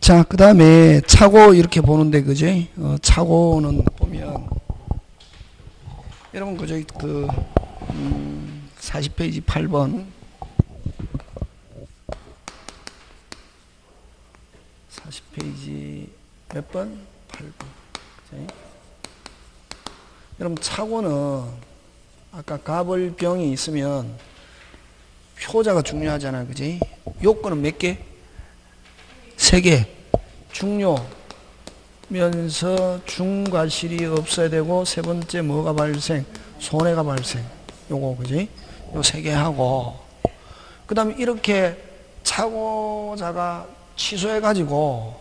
자, 그 다음에 차고 이렇게 보는데, 그지? 차고는 보면, 여러분, 그저 40페이지 8번. 40페이지 몇 번? 8번. 그지? 여러분, 차고는 아까 가벌병이 있으면 표자가 중요하잖아요. 그지? 요건은 몇 개? 3개. 중요면서 중과 실이 없어야 되고, 세 번째 뭐가 발생? 손해가 발생. 요거, 그지? 요 3개 하고, 그 다음에 이렇게 차고자가 취소해가지고,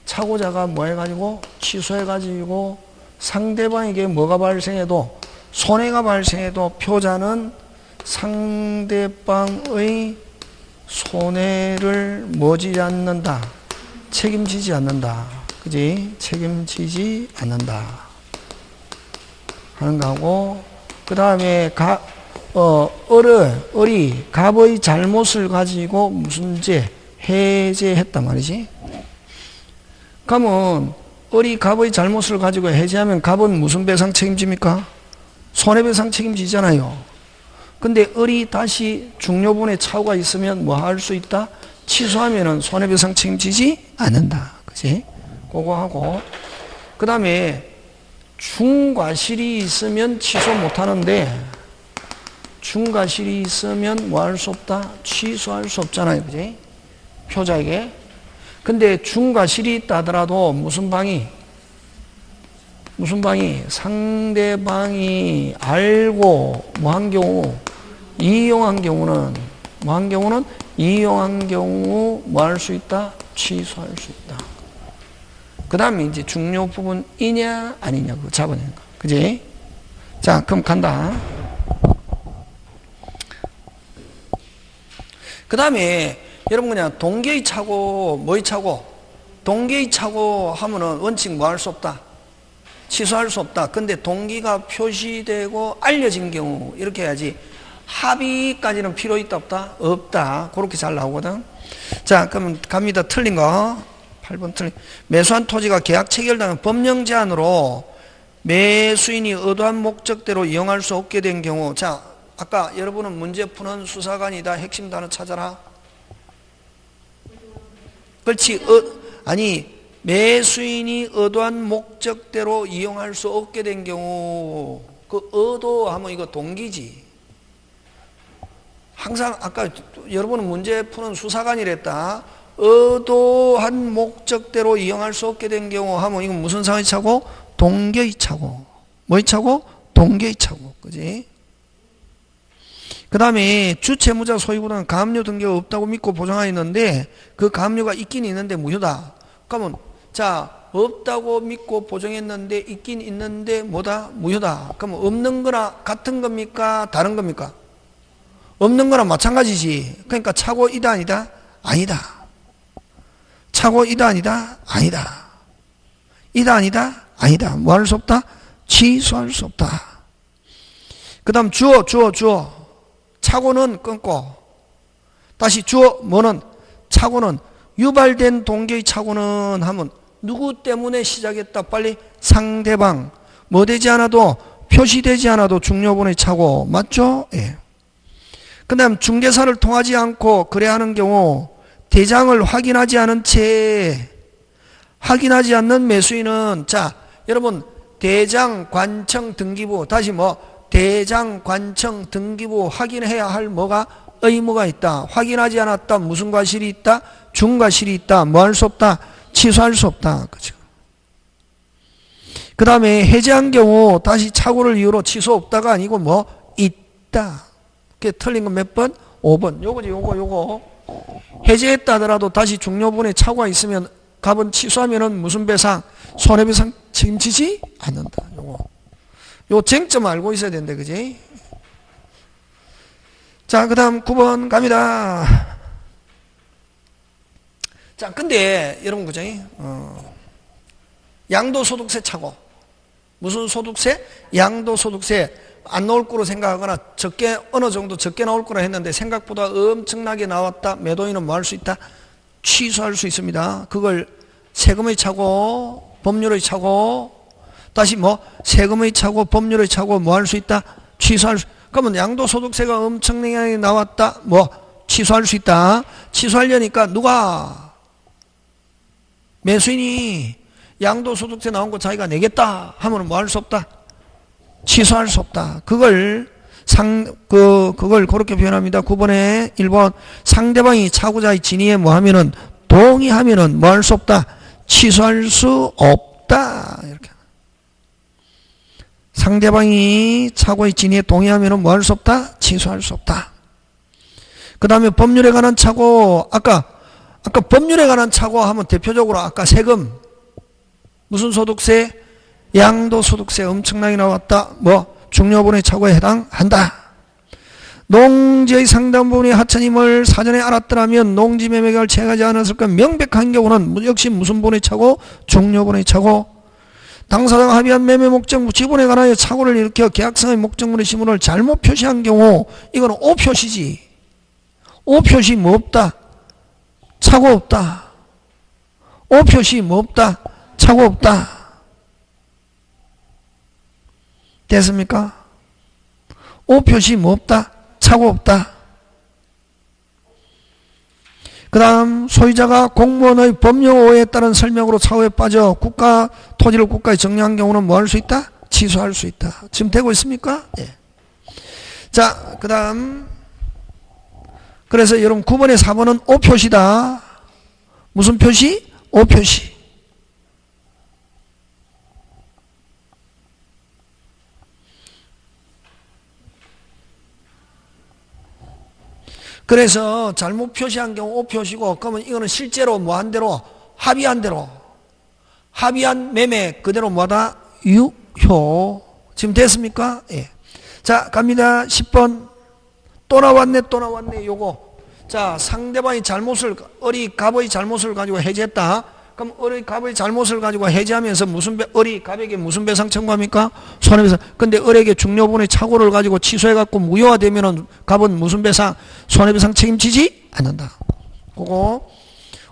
차고자가 뭐 해가지고, 취소해가지고, 상대방에게 뭐가 발생해도, 손해가 발생해도 표자는 상대방의 손해를 뭐지 않는다. 책임지지 않는다. 그지? 책임지지 않는다. 하는 거고, 그 다음에 을이 갑의 잘못을 가지고 무슨 죄? 해제했단 말이지. 그러면 을이 갑의 잘못을 가지고 해제하면 갑은 무슨 배상 책임집니까? 손해배상 책임지잖아요. 근데 을이 다시 중요분의 차후가 있으면 뭐 할 수 있다? 취소하면은 손해배상 책임지지 않는다. 그지? 그거 하고, 그 다음에 중과실이 있으면 취소 못 하는데, 중과실이 있으면 뭐 할 수 없다? 취소할 수 없잖아요. 그지? 표자에게. 근데 중과실이 있다 하더라도 무슨 방이? 상대방이 알고 뭐 한 경우, 이용한 경우는 이용한 경우 뭐 할 수 있다? 취소할 수 있다. 그 다음에 이제 중요 부분이냐 아니냐 그거 잡아내는 거. 그지? 자, 그럼 간다. 그 다음에 여러분 그냥 동계의 차고 뭐의 차고? 동계의 차고 하면은 원칙 뭐 할 수 없다? 취소할 수 없다. 근데 동기가 표시되고 알려진 경우 이렇게 해야지. 합의까지는 필요 있다 없다? 없다. 그렇게 잘 나오거든. 자, 그러면 갑니다. 틀린 거 8번 틀린. 매수한 토지가 계약 체결당한 법령 제한으로 매수인이 의도한 목적대로 이용할 수 없게 된 경우. 자, 아까 여러분은 문제 푸는 수사관이다. 핵심 단어 찾아라. 그렇지. 아니 매수인이 의도한 목적대로 이용할 수 없게 된 경우, 그 의도하면 이거 동기지. 항상 아까 여러분은 문제 푸는 수사관이랬다. 의도한 목적대로 이용할 수 없게 된 경우 하면 이건 무슨 상의 차고? 동계의 차고. 뭐의 차고? 동계의 차고. 그지? 그 다음에 주채무자 소유권은 가압류 등기가 없다고 믿고 보장하였는데 그 가압류가 있긴 있는데 무효다. 그러면 자, 없다고 믿고 보정했는데 있긴 있는데 뭐다? 무효다. 그러면 없는 거나 같은 겁니까? 다른 겁니까? 없는 거나 마찬가지지. 그러니까 차고이다 아니다? 아니다. 차고이다 아니다? 아니다. 이다 아니다? 아니다. 뭐 할 수 없다? 취소할 수 없다. 그 다음 주어. 차고는 끊고 다시 주어 뭐는? 차고는 유발된 동계의 차고는 하면 누구 때문에 시작했다? 빨리 상대방. 뭐 되지 않아도 표시되지 않아도 중요분의 차고. 맞죠? 예. 그 다음 중개사를 통하지 않고 거래하는 경우 대장을 확인하지 않은 채 확인하지 않는 매수인은 자 여러분 대장 관청 등기부 다시 뭐 대장 관청 등기부 확인해야 할 뭐가 의무가 있다. 확인하지 않았다. 무슨 과실이 있다? 중과실이 있다. 뭐 할 수 없다? 취소할 수 없다. 그죠? 그 다음에 해제한 경우 다시 착오를 이유로 취소 없다가 아니고 뭐 있다. 그게 틀린 건 몇 번? 5번. 요거지 요거. 해제했다 하더라도 다시 중요분에 착오가 있으면 갑은 취소하면은 무슨 배상? 손해배상 책임지지 않는다. 요 쟁점 알고 있어야 된다. 그지? 자, 그 다음 9번 갑니다. 자, 근데 여러분 그죠? 양도소득세 차고. 무슨 소득세? 양도소득세 안 나올 거로 생각하거나 적게 어느 정도 적게 나올 거라 했는데 생각보다 엄청나게 나왔다. 매도인은 뭐 할 수 있다? 취소할 수 있습니다. 그걸 세금의 차고 법률의 차고 다시 뭐 세금의 차고 법률의 차고 뭐 할 수 있다? 취소할 수. 그러면 양도소득세가 엄청나게 나왔다. 뭐 취소할 수 있다. 취소하려니까 누가 매수인이 양도소득세 나온 거 자기가 내겠다 하면 뭐 할 수 없다? 취소할 수 없다. 그걸 그걸 그렇게 표현합니다. 9번에 1번 상대방이 차고자의 진위에 뭐 하면은 동의하면은 뭐 할 수 없다? 취소할 수 없다. 이렇게. 상대방이 차고의 진위에 동의하면은 뭐 할 수 없다? 취소할 수 없다. 그 다음에 법률에 관한 차고, 아까 법률에 관한 차고 하면 대표적으로 아까 세금, 무슨 소득세? 양도소득세 엄청나게 나왔다. 뭐? 중요분의 차고에 해당한다. 농지의 상당 부분이 하천임을 사전에 알았더라면 농지 매매 계약을 체결하지 않았을 것 명백한 경우는 역시 무슨 분의 차고? 중요분의 차고. 당사자가 합의한 매매 목적 지분에 관하여 착오를 일으켜 계약상의 목적물의 지분을 잘못 표시한 경우 이거는 오표시지. 오표시 뭐 없다? 착오 없다. 오표시 뭐 없다? 착오 없다. 됐습니까? 오표시 뭐 없다? 착오 없다. 그 다음 소유자가 공무원의 법령 오해에 따른 설명으로 착오에 빠져 국가 토지를 국가에 정리한 경우는 뭐 할 수 있다? 취소할 수 있다. 지금 되고 있습니까? 예. 자, 그 다음 그래서 여러분 9번에 4번은 오표시다. 무슨 표시? 오표시. 그래서 잘못 표시한 경우 오표시고, 그러면 이거는 실제로 뭐 한 대로 합의한 대로 합의한 매매 그대로 뭐다? 유효. 지금 됐습니까? 예. 자, 갑니다. 10번. 또 나왔네 요거. 자, 상대방이 잘못을 어리 갑의 잘못을 가지고 해제했다. 그럼 어리 갑의 잘못을 가지고 해제하면서 어리 갑에게 무슨 배상 청구합니까? 손해배상. 근데 어리에게 중요분의 착오를 가지고 취소해갖고 무효화되면은 갑은 무슨 배상? 손해배상 책임지지 않는다. 그거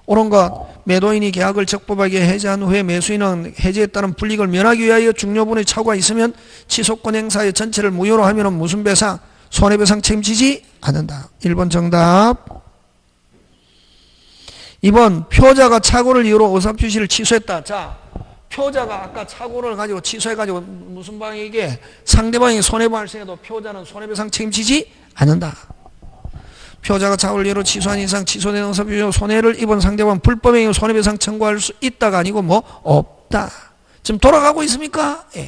옳은 것. 매도인이 계약을 적법하게 해제한 후에 매수인은 해제에 따른 불이익을 면하기 위하여 중요분의 착오가 있으면 취소권 행사의 전체를 무효로 하면은 무슨 배상? 손해배상 책임지지 않는다. 1번 정답. 2번 표자가 착오를 이유로 의사표시를 취소했다. 자, 표자가 아까 착오를 가지고 취소해가지고 무슨 방에게 상대방이 손해발생해도 표자는 손해배상 책임지지 않는다. 표자가 착오를 이유로 취소한 이상 취소된 의사표시로 손해를 입은 상대방은 불법행위로 손해배상 청구할 수 있다가 아니고 뭐 없다. 지금 돌아가고 있습니까? 예.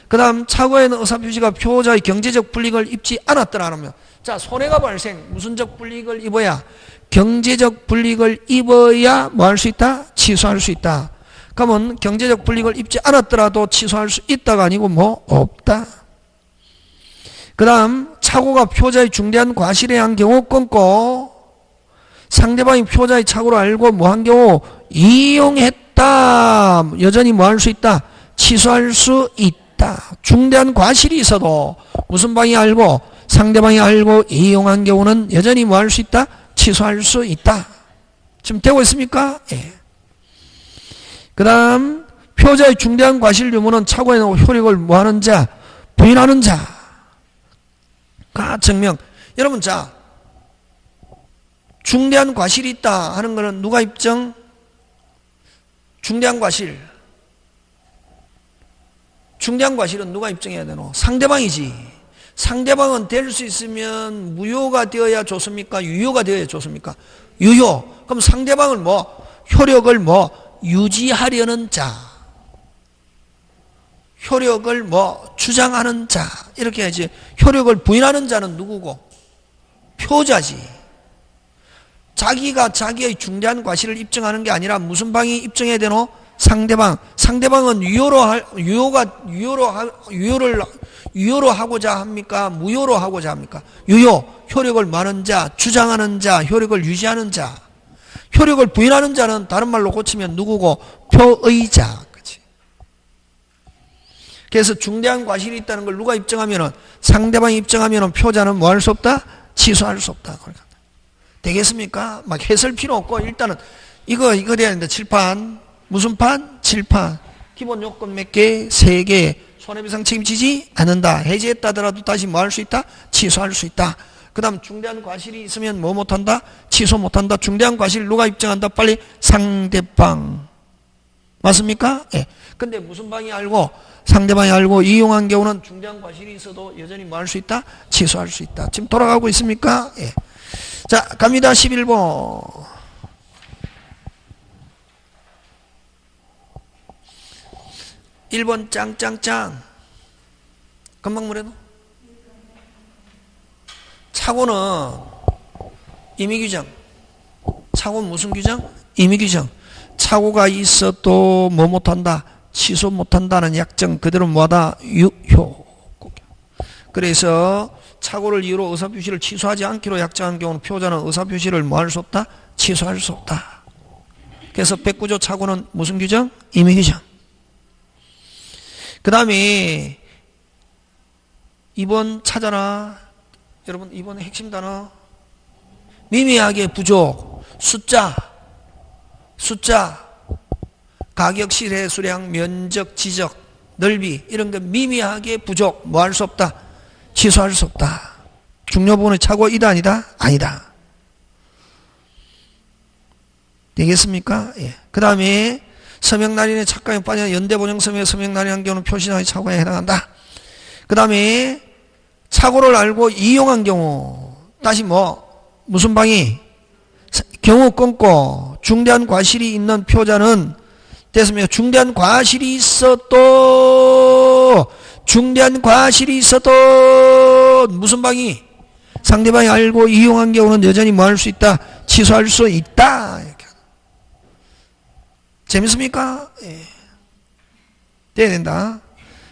그 다음 착오에는 의사표시가 표자의 경제적 불이익을 입지 않았더라면, 자, 손해가 발생, 무슨적 불이익을 입어야? 경제적 불이익을 입어야 뭐 할 수 있다? 취소할 수 있다. 그러면 경제적 불이익을 입지 않았더라도 취소할 수 있다가 아니고 뭐 없다. 그 다음 착오가 표자의 중대한 과실에 의한 경우 끊고, 상대방이 표자의 착오를 알고 뭐 한 경우 이용했다. 여전히 뭐 할 수 있다? 취소할 수 있다. 중대한 과실이 있어도 무슨 방이 알고 상대방이 알고 이용한 경우는 여전히 뭐 할 수 있다? 취소할 수 있다. 지금 되고 있습니까? 예. 그 다음 표자의 중대한 과실 유무는 착오에 효력을 뭐 하는 자? 부인하는 자가 증명. 여러분, 자, 중대한 과실이 있다 하는 것은 누가 입증? 중대한 과실. 중대한 과실은 누가 입증해야 되노? 상대방이지. 상대방은 될 수 있으면 무효가 되어야 좋습니까? 유효가 되어야 좋습니까? 유효. 그럼 상대방을 뭐 효력을 뭐 유지하려는 자, 효력을 뭐 주장하는 자, 이렇게 해야지. 효력을 부인하는 자는 누구고? 표자지. 자기가 자기의 중대한 과실을 입증하는 게 아니라 무슨 방이 입증해야 되노? 상대방. 상대방은 유효로 하고자 합니까? 무효로 하고자 합니까? 유효. 효력을 많은 자, 주장하는 자, 효력을 유지하는 자. 효력을 부인하는 자는 다른 말로 고치면 누구고? 표의자. 그치? 그래서 중대한 과실이 있다는 걸 누가 입증하면은, 상대방이 입증하면은 표자는 뭐 할 수 없다? 취소할 수 없다. 되겠습니까? 막 해설 필요 없고 일단은 이거 돼야 되는데 칠판 무슨 판? 칠판. 기본 요건 몇 개? 3개. 손해배상 책임지지 않는다. 해지했다 하더라도 다시 뭐 할 수 있다? 취소할 수 있다. 그 다음 중대한 과실이 있으면 뭐 못한다? 취소 못한다. 중대한 과실 누가 입증한다? 빨리 상대방. 맞습니까? 예. 근데 무슨 방이 알고 상대방이 알고 이용한 경우는 중대한 과실이 있어도 여전히 뭐 할 수 있다? 취소할 수 있다. 지금 돌아가고 있습니까? 예. 자, 갑니다. 11번. 1번 짱짱짱. 금방 뭐래도? 착오는 임의규정. 착오는 무슨 규정? 임의규정. 착오가 있어도 뭐 못한다? 취소 못한다는 약정 그대로 뭐하다? 유효. 그래서 착오를 이유로 의사표시를 취소하지 않기로 약정한 경우는 피고자는 의사표시를 뭐 할 수 없다? 취소할 수 없다. 그래서 109조 착오는 무슨 규정? 임의규정. 그 다음에 2번 찾아라. 여러분 2번의 핵심 단어 미미하게 부족. 숫자 가격, 실해, 수량, 면적, 지적, 넓이 이런 거 미미하게 부족. 뭐 할 수 없다? 취소할 수 없다. 중요 부분의 착오이다 아니다? 아니다. 되겠습니까? 예. 그 다음에 서명날인의 착각에 빠져 연대본영서명의 서명날인한 경우는 표시상의 착오에 해당한다. 그 다음에 착오를 알고 이용한 경우 다시 무슨 방이 경우 끊고 중대한 과실이 있는 표자는 됐습니다. 중대한 과실이 있어도 무슨 방이 상대방이 알고 이용한 경우는 여전히 뭐 할 수 있다? 취소할 수 있다. 이렇게. 재밌습니까? 예. 돼야 된다.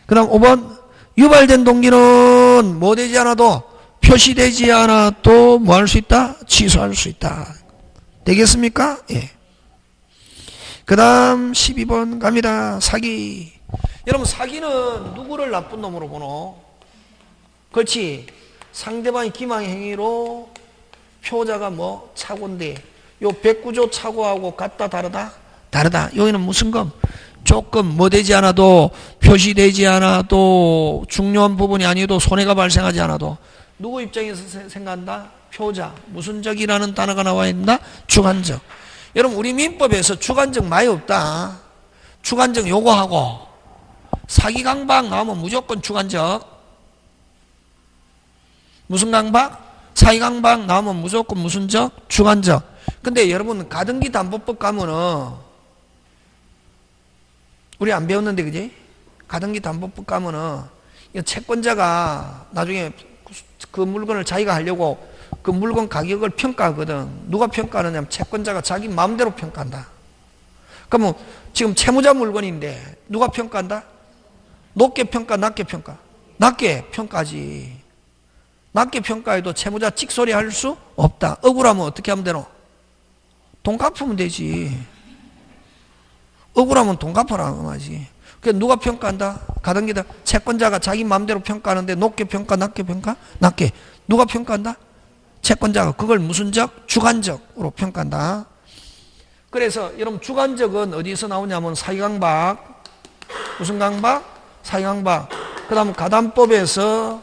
그 다음 5번 유발된 동기는 뭐 되지 않아도 표시되지 않아도 뭐 할 수 있다? 취소할 수 있다. 되겠습니까? 예. 그 다음 12번 갑니다. 사기. 여러분 사기는 누구를 나쁜 놈으로 보노? 그렇지. 상대방이 기망 행위로 표자가 착오인데 요 109조 착오하고 같다 다르다? 다르다. 여기는 무슨 검? 조금 뭐 되지 않아도 표시되지 않아도 중요한 부분이 아니어도 손해가 발생하지 않아도 누구 입장에서 생각한다? 표자. 무슨 적이라는 단어가 나와 있나? 주관적. 여러분 우리 민법에서 주관적 많이 없다. 주관적 요거하고 사기 강박 나오면 무조건 주관적. 무슨 강박? 사기 강박 나오면 무조건 무슨 적? 주관적. 근데 여러분 가등기 담보법 가면은 우리 안 배웠는데 그지? 가등기 담보법 가면은 채권자가 나중에 그 물건을 자기가 하려고 그 물건 가격을 평가하거든. 누가 평가하느냐면 채권자가 자기 마음대로 평가한다. 그러면 지금 채무자 물건인데 누가 평가한다? 높게 평가, 낮게 평가? 낮게 평가하지. 낮게 평가해도 채무자 찍소리 할 수 없다. 억울하면 어떻게 하면 되노? 돈 갚으면 되지. 억울하면 돈 갚아라 하지. 그러니까 누가 평가한다? 가등기다. 채권자가 자기 마음대로 평가하는데 높게 평가, 낮게 평가? 낮게. 누가 평가한다? 채권자가. 그걸 무슨 적? 주관적으로 평가한다. 그래서 여러분 주관적은 어디서 나오냐면 사기강박. 무슨 강박? 사기강박. 그 다음 가담법에서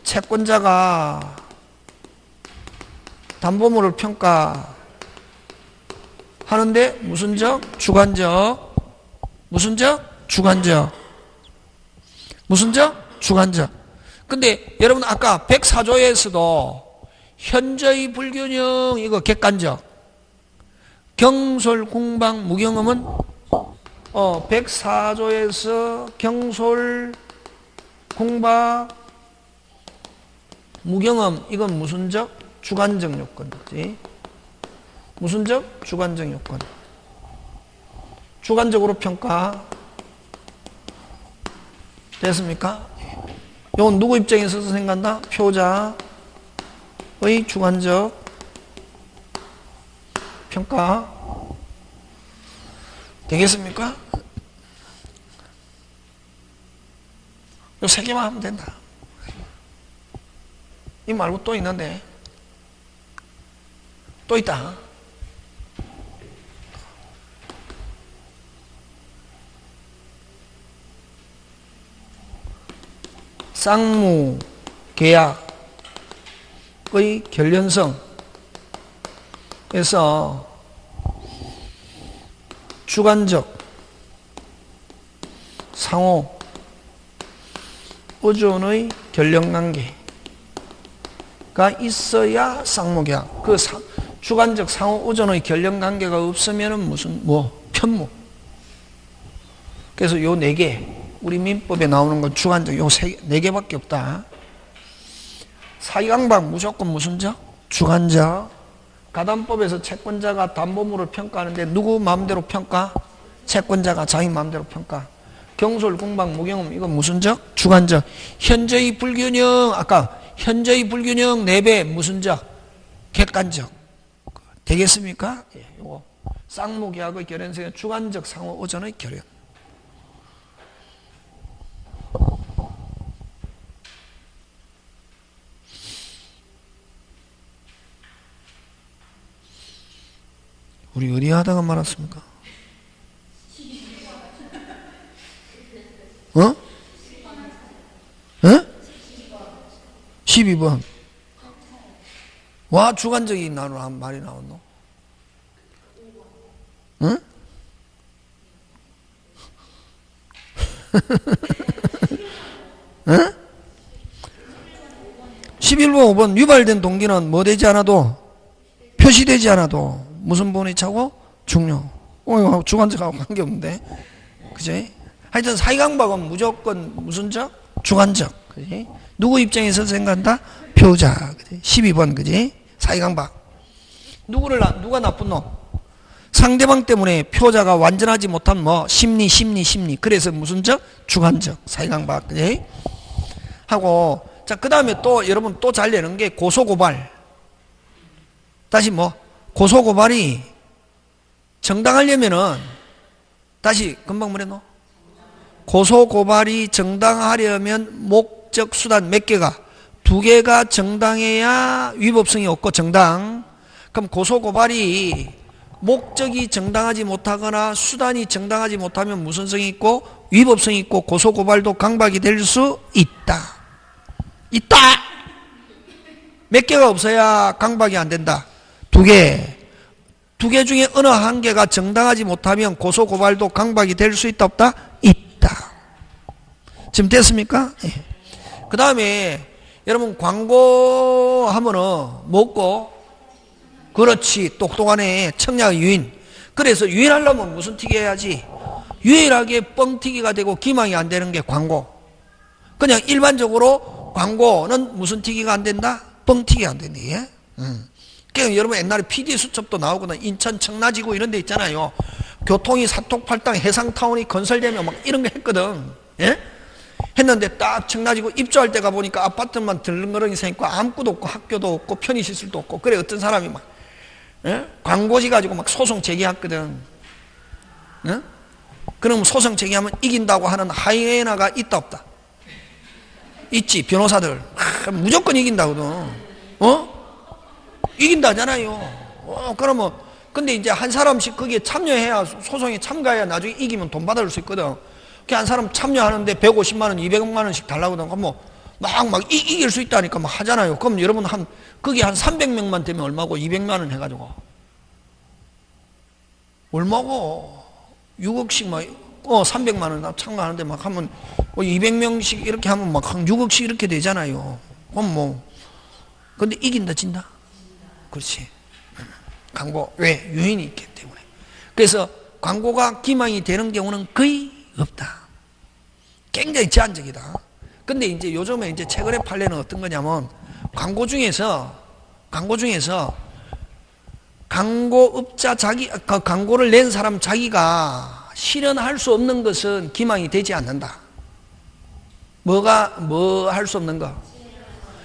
채권자가 담보물을 평가하는데 무슨 적? 주관적. 무슨 적? 주관적. 무슨 적? 주관적. 근데 여러분 아까 104조에서도 현저히 불균형 이거 객관적. 경솔, 공방, 무경험은 104조에서 경솔, 공방, 무경험 이건 무슨 적? 주관적 요건이지. 무슨 적? 주관적 요건. 주관적으로 평가 됐습니까? 이건 누구 입장에서 생각한다? 표자의 주관적 평가 되겠습니까? 이 세 개만 하면 된다. 이 말고 또 있는데 또 있다. 쌍무 계약의 결연성. 그래서 주관적 상호 의존의 결연관계가 있어야 쌍무계약. 그 주관적 상호 의존의 결연관계가 없으면은 무슨 편무. 그래서 요 네 개, 우리 민법에 나오는 건 주관적 요 네 개밖에 없다. 사이강박 무조건 무슨 적? 주관적. 가담법에서 채권자가 담보물을 평가하는데 누구 마음대로 평가? 채권자가 자기 마음대로 평가. 경솔, 공박, 무경험 이건 무슨 적? 주관적. 현저히 불균형, 아까 현저히 불균형 4배 무슨 적? 객관적. 되겠습니까? 예, 요거 쌍무계약의 결연성은 주관적 상호 의존의 결연. 우리 어디 하다가 말았습니까? 어? 12번. 와, 주관적인 말이 나왔노? 응? 응? 11번 5번 유발된 동기는 뭐 되지 않아도 표시되지 않아도 무슨 부분이 차고? 중요. 주관적하고 관계없는데. 그지? 하여튼 사이강박은 무조건 무슨 적? 주관적. 그지? 누구 입장에서 생각한다? 표자. 그지? 12번. 그지? 사이강박. 누가 나쁜 놈? 상대방 때문에 표자가 완전하지 못한 심리. 그래서 무슨 적? 주관적. 사이강박. 그지? 하고, 자, 그 다음에 또, 여러분 또 잘 내는 게 고소고발. 다시 고소고발이 정당하려면은, 다시 금방 뭐랬노? 고소고발이 정당하려면 목적, 수단 몇 개가? 2개가 정당해야 위법성이 없고 정당. 그럼 고소고발이 목적이 정당하지 못하거나 수단이 정당하지 못하면 무슨 성이 있고? 위법성이 있고 고소고발도 강박이 될 수 있다. 몇 개가 없어야 강박이 안 된다. 2개. 2개 중에 어느 한 개가 정당하지 못하면 고소고발도 강박이 될 수 있다 없다? 있다. 지금 됐습니까? 예. 그 다음에 여러분 광고하면은 뭐고? 그렇지, 똑똑하네. 청량의 유인. 그래서 유인하려면 무슨 튀기 해야지? 유일하게 뻥튀기가 되고 기망이 안 되는 게 광고. 그냥 일반적으로 광고는 무슨 튀기가 안 된다? 뻥튀기가 안 된다. 예? 그러니까 여러분 옛날에 PD 수첩도 나오거든. 인천 청라지구 이런 데 있잖아요. 교통이 사통팔당 해상타운이 건설되면 막 이런 거 했거든. 예? 했는데 딱 청라지구 입주할 때 가보니까 아파트만 들렁거렁이 생기고 아무것도 없고 학교도 없고 편의시설도 없고. 그래 어떤 사람이 막 광고지 가지고 막 소송 제기했거든. 예? 그럼 소송 제기하면 이긴다고 하는 하이에나가 있다 없다? 있지. 변호사들 무조건 이긴다거든. 이긴다잖아요. 그러면 근데 이제 한 사람씩 거기에 참여해야 소송에 참가해야 나중에 이기면 돈 받을 수 있거든. 그 한 사람 참여하는데 150만 원, 200만 원씩 달라거든. 그럼 막 이길 수 있다니까 막 하잖아요. 그럼 여러분 거기 한 300명만 되면 얼마고? 200만 원 해가지고 얼마고? 6억씩 300만 원 참가하는데 막 하면 200명씩 이렇게 하면 막 한 6억씩 이렇게 되잖아요. 그럼 근데 이긴다 진다? 그렇지. 광고 왜? 유인이 있기 때문에. 그래서 광고가 기망이 되는 경우는 거의 없다. 굉장히 제한적이다. 근데 이제 요즘에 이제 최근에 판례는 어떤 거냐면 광고 중에서 광고업자 광고를 낸 사람 자기가 실현할 수 없는 것은 기망이 되지 않는다. 뭐 할 수 없는 거?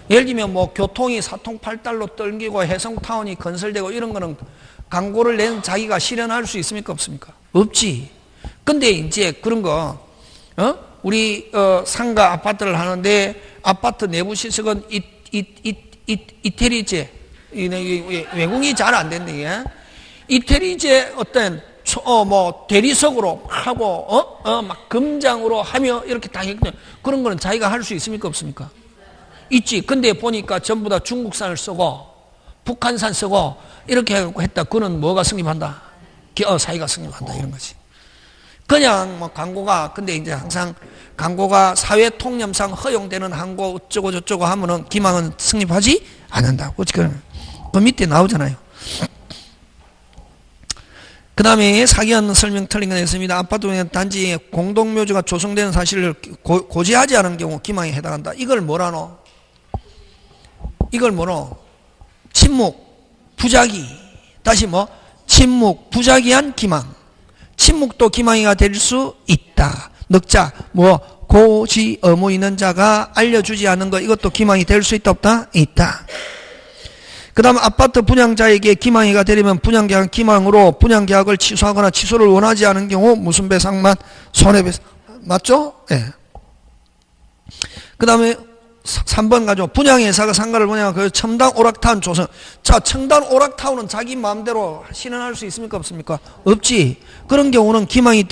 예를 들면 교통이 사통팔달로 떨기고 해성타운이 건설되고 이런 거는 광고를 낸 자기가 실현할 수 있습니까? 없습니까? 없지. 근데 이제 그런 거, 우리, 상가 아파트를 하는데 아파트 내부 시설은 이태리제, 외국이 잘 안 됐네. 예? 이태리 이제 어떤 대리석으로 하고 막 금장으로 하며 이렇게 다 했거든요. 그런 거는 자기가 할 수 있습니까 없습니까? 있지. 근데 보니까 전부 다 중국산을 쓰고 북한산 쓰고 이렇게 해갖고 했다. 그거는 뭐가 승립한다? 사기가 승립한다 이런 거지. 그냥 뭐 광고가 근데 이제 항상 광고가 사회 통념상 허용되는 항고 어쩌고 저쩌고 하면은 기망은 승립하지 않는다고. 그 밑에 나오잖아요. 그 다음에 사기한 설명 틀린 건 있습니다. 아파트 단지에 공동묘지가 조성되는 사실을 고지하지 않은 경우 기망에 해당한다. 이걸 뭐라노? 이걸 뭐노? 침묵, 부작위. 다시 뭐? 침묵, 부작위한 기망. 침묵도 기망이가 될 수 있다. 넉자, 고지 의무 있는 자가 알려주지 않은 것, 이것도 기망이 될 수 있다, 없다? 있다. 그 다음 아파트 분양자에게 기망이가 되려면 분양계약 기망으로 분양계약을 취소하거나 취소를 원하지 않은 경우 무슨 배상만 손해배상. 맞죠? 예. 네. 그 다음에 3번 가죠. 분양회사가 상가를 분양하고 첨단 오락타운 조성. 자, 첨단 오락타운은 자기 마음대로 신청할 수 있습니까 없습니까? 없지. 그런 경우는 기망이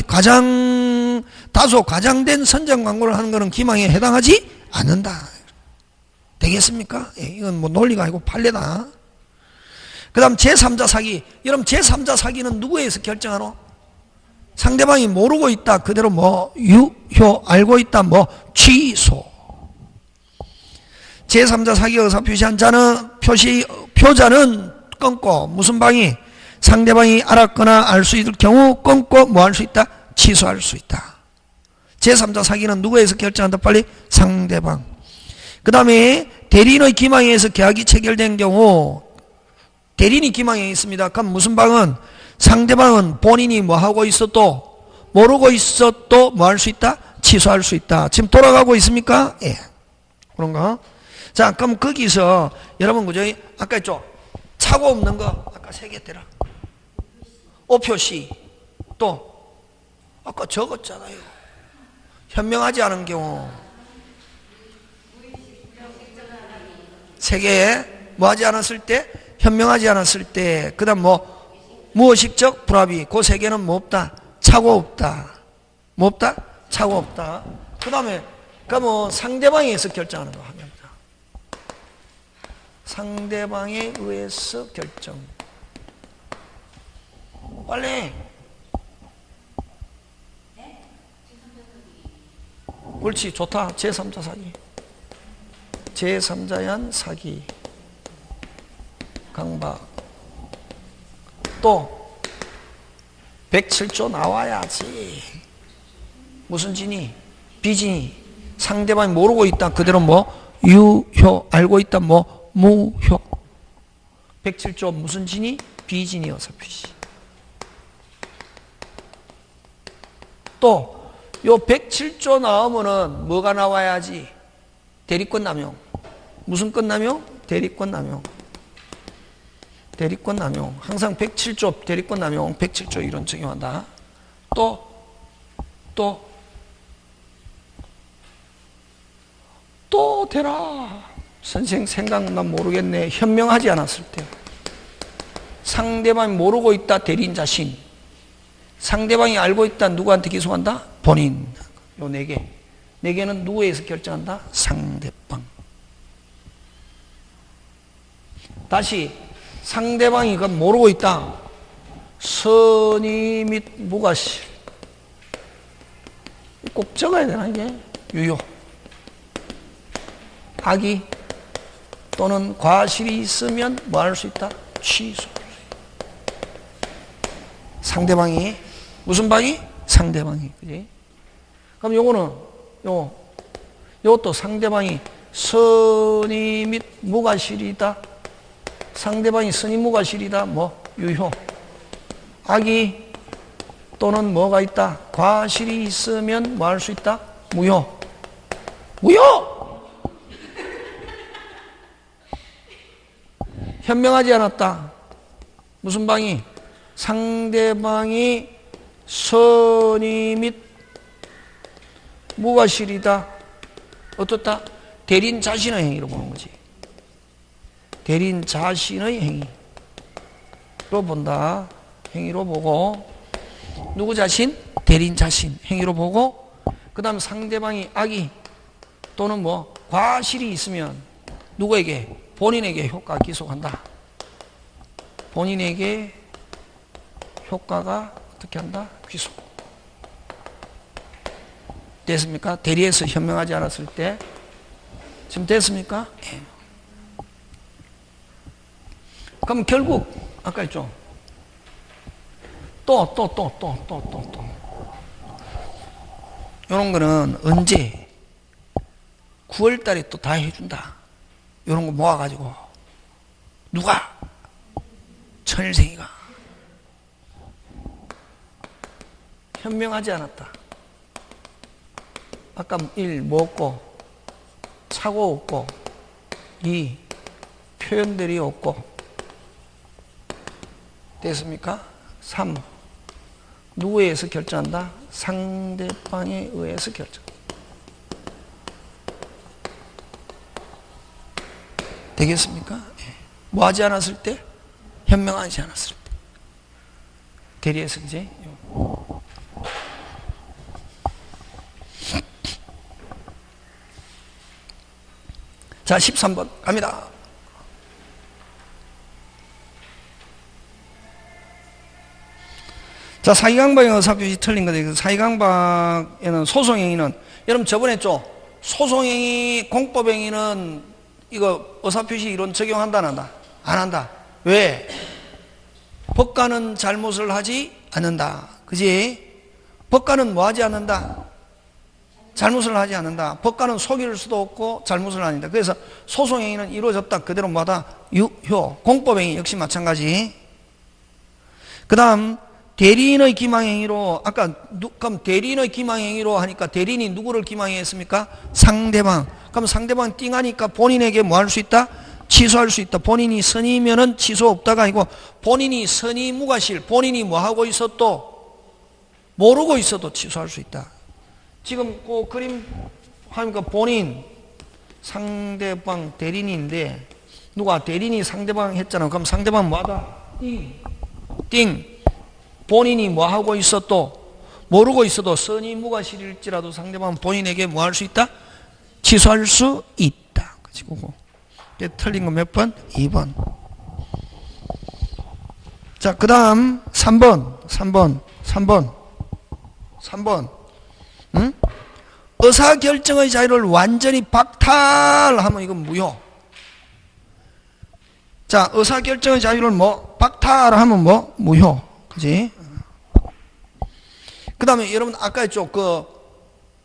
다소 과장된 선정 광고를 하는 것은 기망에 해당하지 않는다. 되겠습니까? 예, 이건 뭐 논리가 아니고 판례다. 그 다음 제3자 사기. 여러분 제3자 사기는 누구에서 결정하노? 상대방이 모르고 있다. 그대로 유효 알고 있다. 취소. 제3자 사기 의사 표시한 자는 표자는 끊고 무슨 방이 상대방이 알았거나 알 수 있을 경우 끊고 뭐 할 수 있다? 취소할 수 있다. 제3자 사기는 누구에서 결정한다? 빨리 상대방. 그 다음에 대리인의 기망에 의해서 계약이 체결된 경우 대리인이 기망에 있습니다. 그럼 무슨 방은 상대방은 본인이 뭐 하고 있어도 모르고 있어도 뭐 할 수 있다? 취소할 수 있다. 지금 돌아가고 있습니까? 예. 그런가? 자, 그럼 거기서 여러분 그죠? 아까 했죠? 차고 없는 거 아까 3개 대라. 오표시 또 아까 적었잖아요. 현명하지 않은 경우 3개에 뭐 하지 않았을 때? 현명하지 않았을 때. 그 다음 무의식적 불합의. 그 3개는 뭐 없다? 차고 없다. 뭐 없다? 차고 없다. 그 다음에 상대방에 의해서 결정하는 거 합니다. 상대방에 의해서 결정. 빨리. 옳지, 좋다. 제3자 사기. 제3자연 사기. 강박. 또 107조 나와야지. 무슨 진이? 비진이. 상대방이 모르고 있다. 그대로 유효. 알고 있다. 무효. 107조 무슨 진이? 비진이 어사표시. 또 요 107조 나오면은 뭐가 나와야지? 대리권 남용. 무슨 건 남용? 대리권 남용. 대리권 남용. 항상 107조 대리권 남용 107조 이론 적용한다. 또 대라. 선생 생각난 모르겠네. 현명하지 않았을 때. 상대방이 모르고 있다. 대리인 자신. 상대방이 알고 있다. 누구한테 기소한다? 본인. 요 4개. 4개는 누구에서 결정한다? 상대방. 다시 상대방이 모르고 있다. 선의 및 무과실. 꼭 적어야 되나 이게? 유효. 악의 또는 과실이 있으면 뭐 할 수 있다? 취소. 상대방이 무슨 방이? 상대방이. 그지? 그럼 요거는 요것도 상대방이 선의 및 무과실이다. 상대방이 선의 무과실이다. 유효. 악의 또는 뭐가 있다? 과실이 있으면 뭐 할 수 있다? 무효. 무효! 현명하지 않았다. 무슨 방이? 상대방이 선의 및 무과실이다. 어떻다? 대리인 자신의 행위로 보는 거지. 대리인 자신의 행위로 본다. 행위로 보고 누구 자신? 대리인 자신 행위로 보고 그 다음 상대방이 악의 또는 뭐 과실이 있으면 누구에게? 본인에게 효과가 기속한다. 본인에게 효과가 어떻게 한다? 귀속. 됐습니까? 대리에서 현명하지 않았을 때 지금 됐습니까? 예. 그럼 결국 아까 했죠. 또 이런 거는 언제 9월 달에 또 다 해준다. 이런 거 모아가지고 누가? 천일생이가 현명하지 않았다. 아까 1. 뭐 없고 사고 없고 2. 표현들이 없고 됐습니까? 3. 누구에 의해서 결정한다? 상대방에 의해서 결정. 되겠습니까? 뭐 하지 않았을 때? 현명하지 않았을 때. 대리에서 그지? 자, 13번 갑니다. 자, 사기강박의 의사표시 틀린 거죠. 사기강박에는 소송행위는 여러분 저번에 했죠? 소송행위, 공법행위는 이거 의사표시 이론 적용한다 안 한다? 안 한다. 왜? 법관은 잘못을 하지 않는다. 그지? 법관은 뭐 하지 않는다? 잘못을 하지 않는다. 법관은 속일 수도 없고 잘못을 아니다. 그래서 소송행위는 이루어졌다. 그대로 뭐다? 유효. 공법행위 역시 마찬가지. 그 다음 대리인의 기망행위로 아까 그럼 대리인의 기망행위로 하니까 대리인이 누구를 기망했습니까? 상대방. 그럼 상대방 띵하니까 본인에게 뭐 할 수 있다? 취소할 수 있다. 본인이 선이면은 취소 없다가 아니고 본인이 선이 무과실 본인이 뭐 하고 있어도 모르고 있어도 취소할 수 있다. 지금 그 그림 하니까 본인 상대방 대리인인데 누가 대리인이 상대방 했잖아. 그럼 상대방 뭐하다? 띵. 본인이 뭐 하고 있어도 모르고 있어도 선이 무과실일지라도 상대방 본인에게 뭐 할 수 있다? 취소할 수 있다. 그치, 그거. 틀린 거 몇 번? 2번. 자, 그 다음 3번. 응? 의사결정의 자유를 완전히 박탈하면 이건 무효. 자, 의사결정의 자유를 뭐 박탈하면 뭐 무효. 그지? 그 다음에 여러분 아까 했죠. 그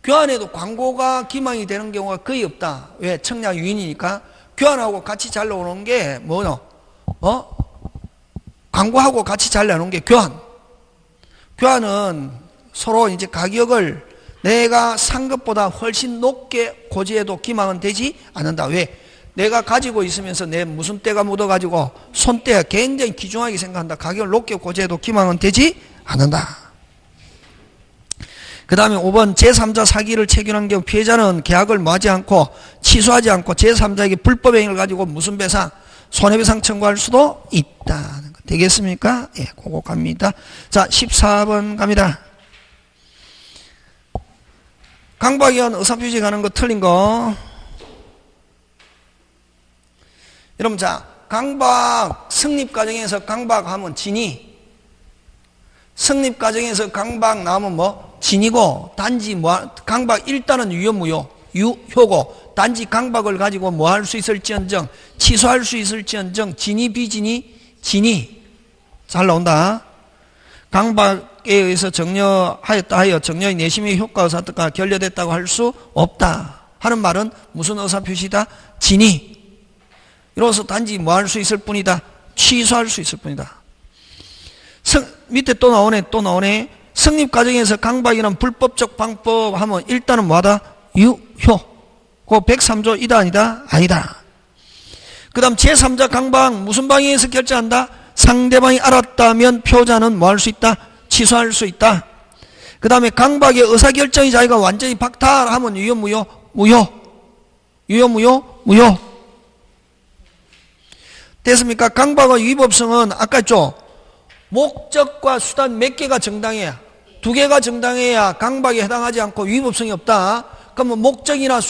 교환에도 광고가 기망이 되는 경우가 거의 없다. 왜? 청약 유인이니까. 교환하고 같이 잘 나오는 게 뭐노? 광고하고 같이 잘 나오는 게 교환. 교환은 서로 이제 가격을 내가 산 것보다 훨씬 높게 고지해도 기망은 되지 않는다. 왜? 내가 가지고 있으면서 내 무슨 때가 묻어가지고 손때가 굉장히 귀중하게 생각한다. 가격을 높게 고지해도 기망은 되지 않는다. 그 다음에 5번 제3자 사기를 체결한 경우 피해자는 계약을 뭐하지 않고 취소하지 않고 제3자에게 불법행위를 가지고 무슨 배상? 손해배상 청구할 수도 있다. 되겠습니까? 예, 그거 갑니다. 자, 14번 갑니다. 강박위원 의사표시 가는 거 틀린 거. 여러분, 자, 강박, 승립 과정에서 강박하면 진이. 승립 과정에서 강박 나오면 뭐? 진이고, 단지 뭐, 강박 일단은 유효무효, 유효고, 단지 강박을 가지고 뭐 할 수 있을지언정, 취소할 수 있을지언정, 진이, 비진이, 진이. 잘 나온다. 강박에 의해서 정려하였다 하여 정려의 내심의 효과 의사가 결려됐다고 할 수 없다. 하는 말은 무슨 의사표시다? 진이. 이로써 단지 뭐 할 수 있을 뿐이다? 취소할 수 있을 뿐이다. 밑에 또 나오네. 승립 과정에서 강박이란 불법적 방법 하면 일단은 뭐하다? 유효. 그 103조 이다 아니다? 아니다. 그 다음 제3자 강박 무슨 방해에서 결정한다? 상대방이 알았다면 표자는 뭐 할 수 있다? 취소할 수 있다. 그 다음에 강박의 의사결정의 자유가 완전히 박탈하면 유효 무효? 무효. 유효 무효? 무효. 됐습니까? 강박의 위법성은 아까 했죠? 목적과 수단 몇 개가 정당해야, 두 개가 정당해야 강박에 해당하지 않고 위법성이 없다. 그러면 목적이나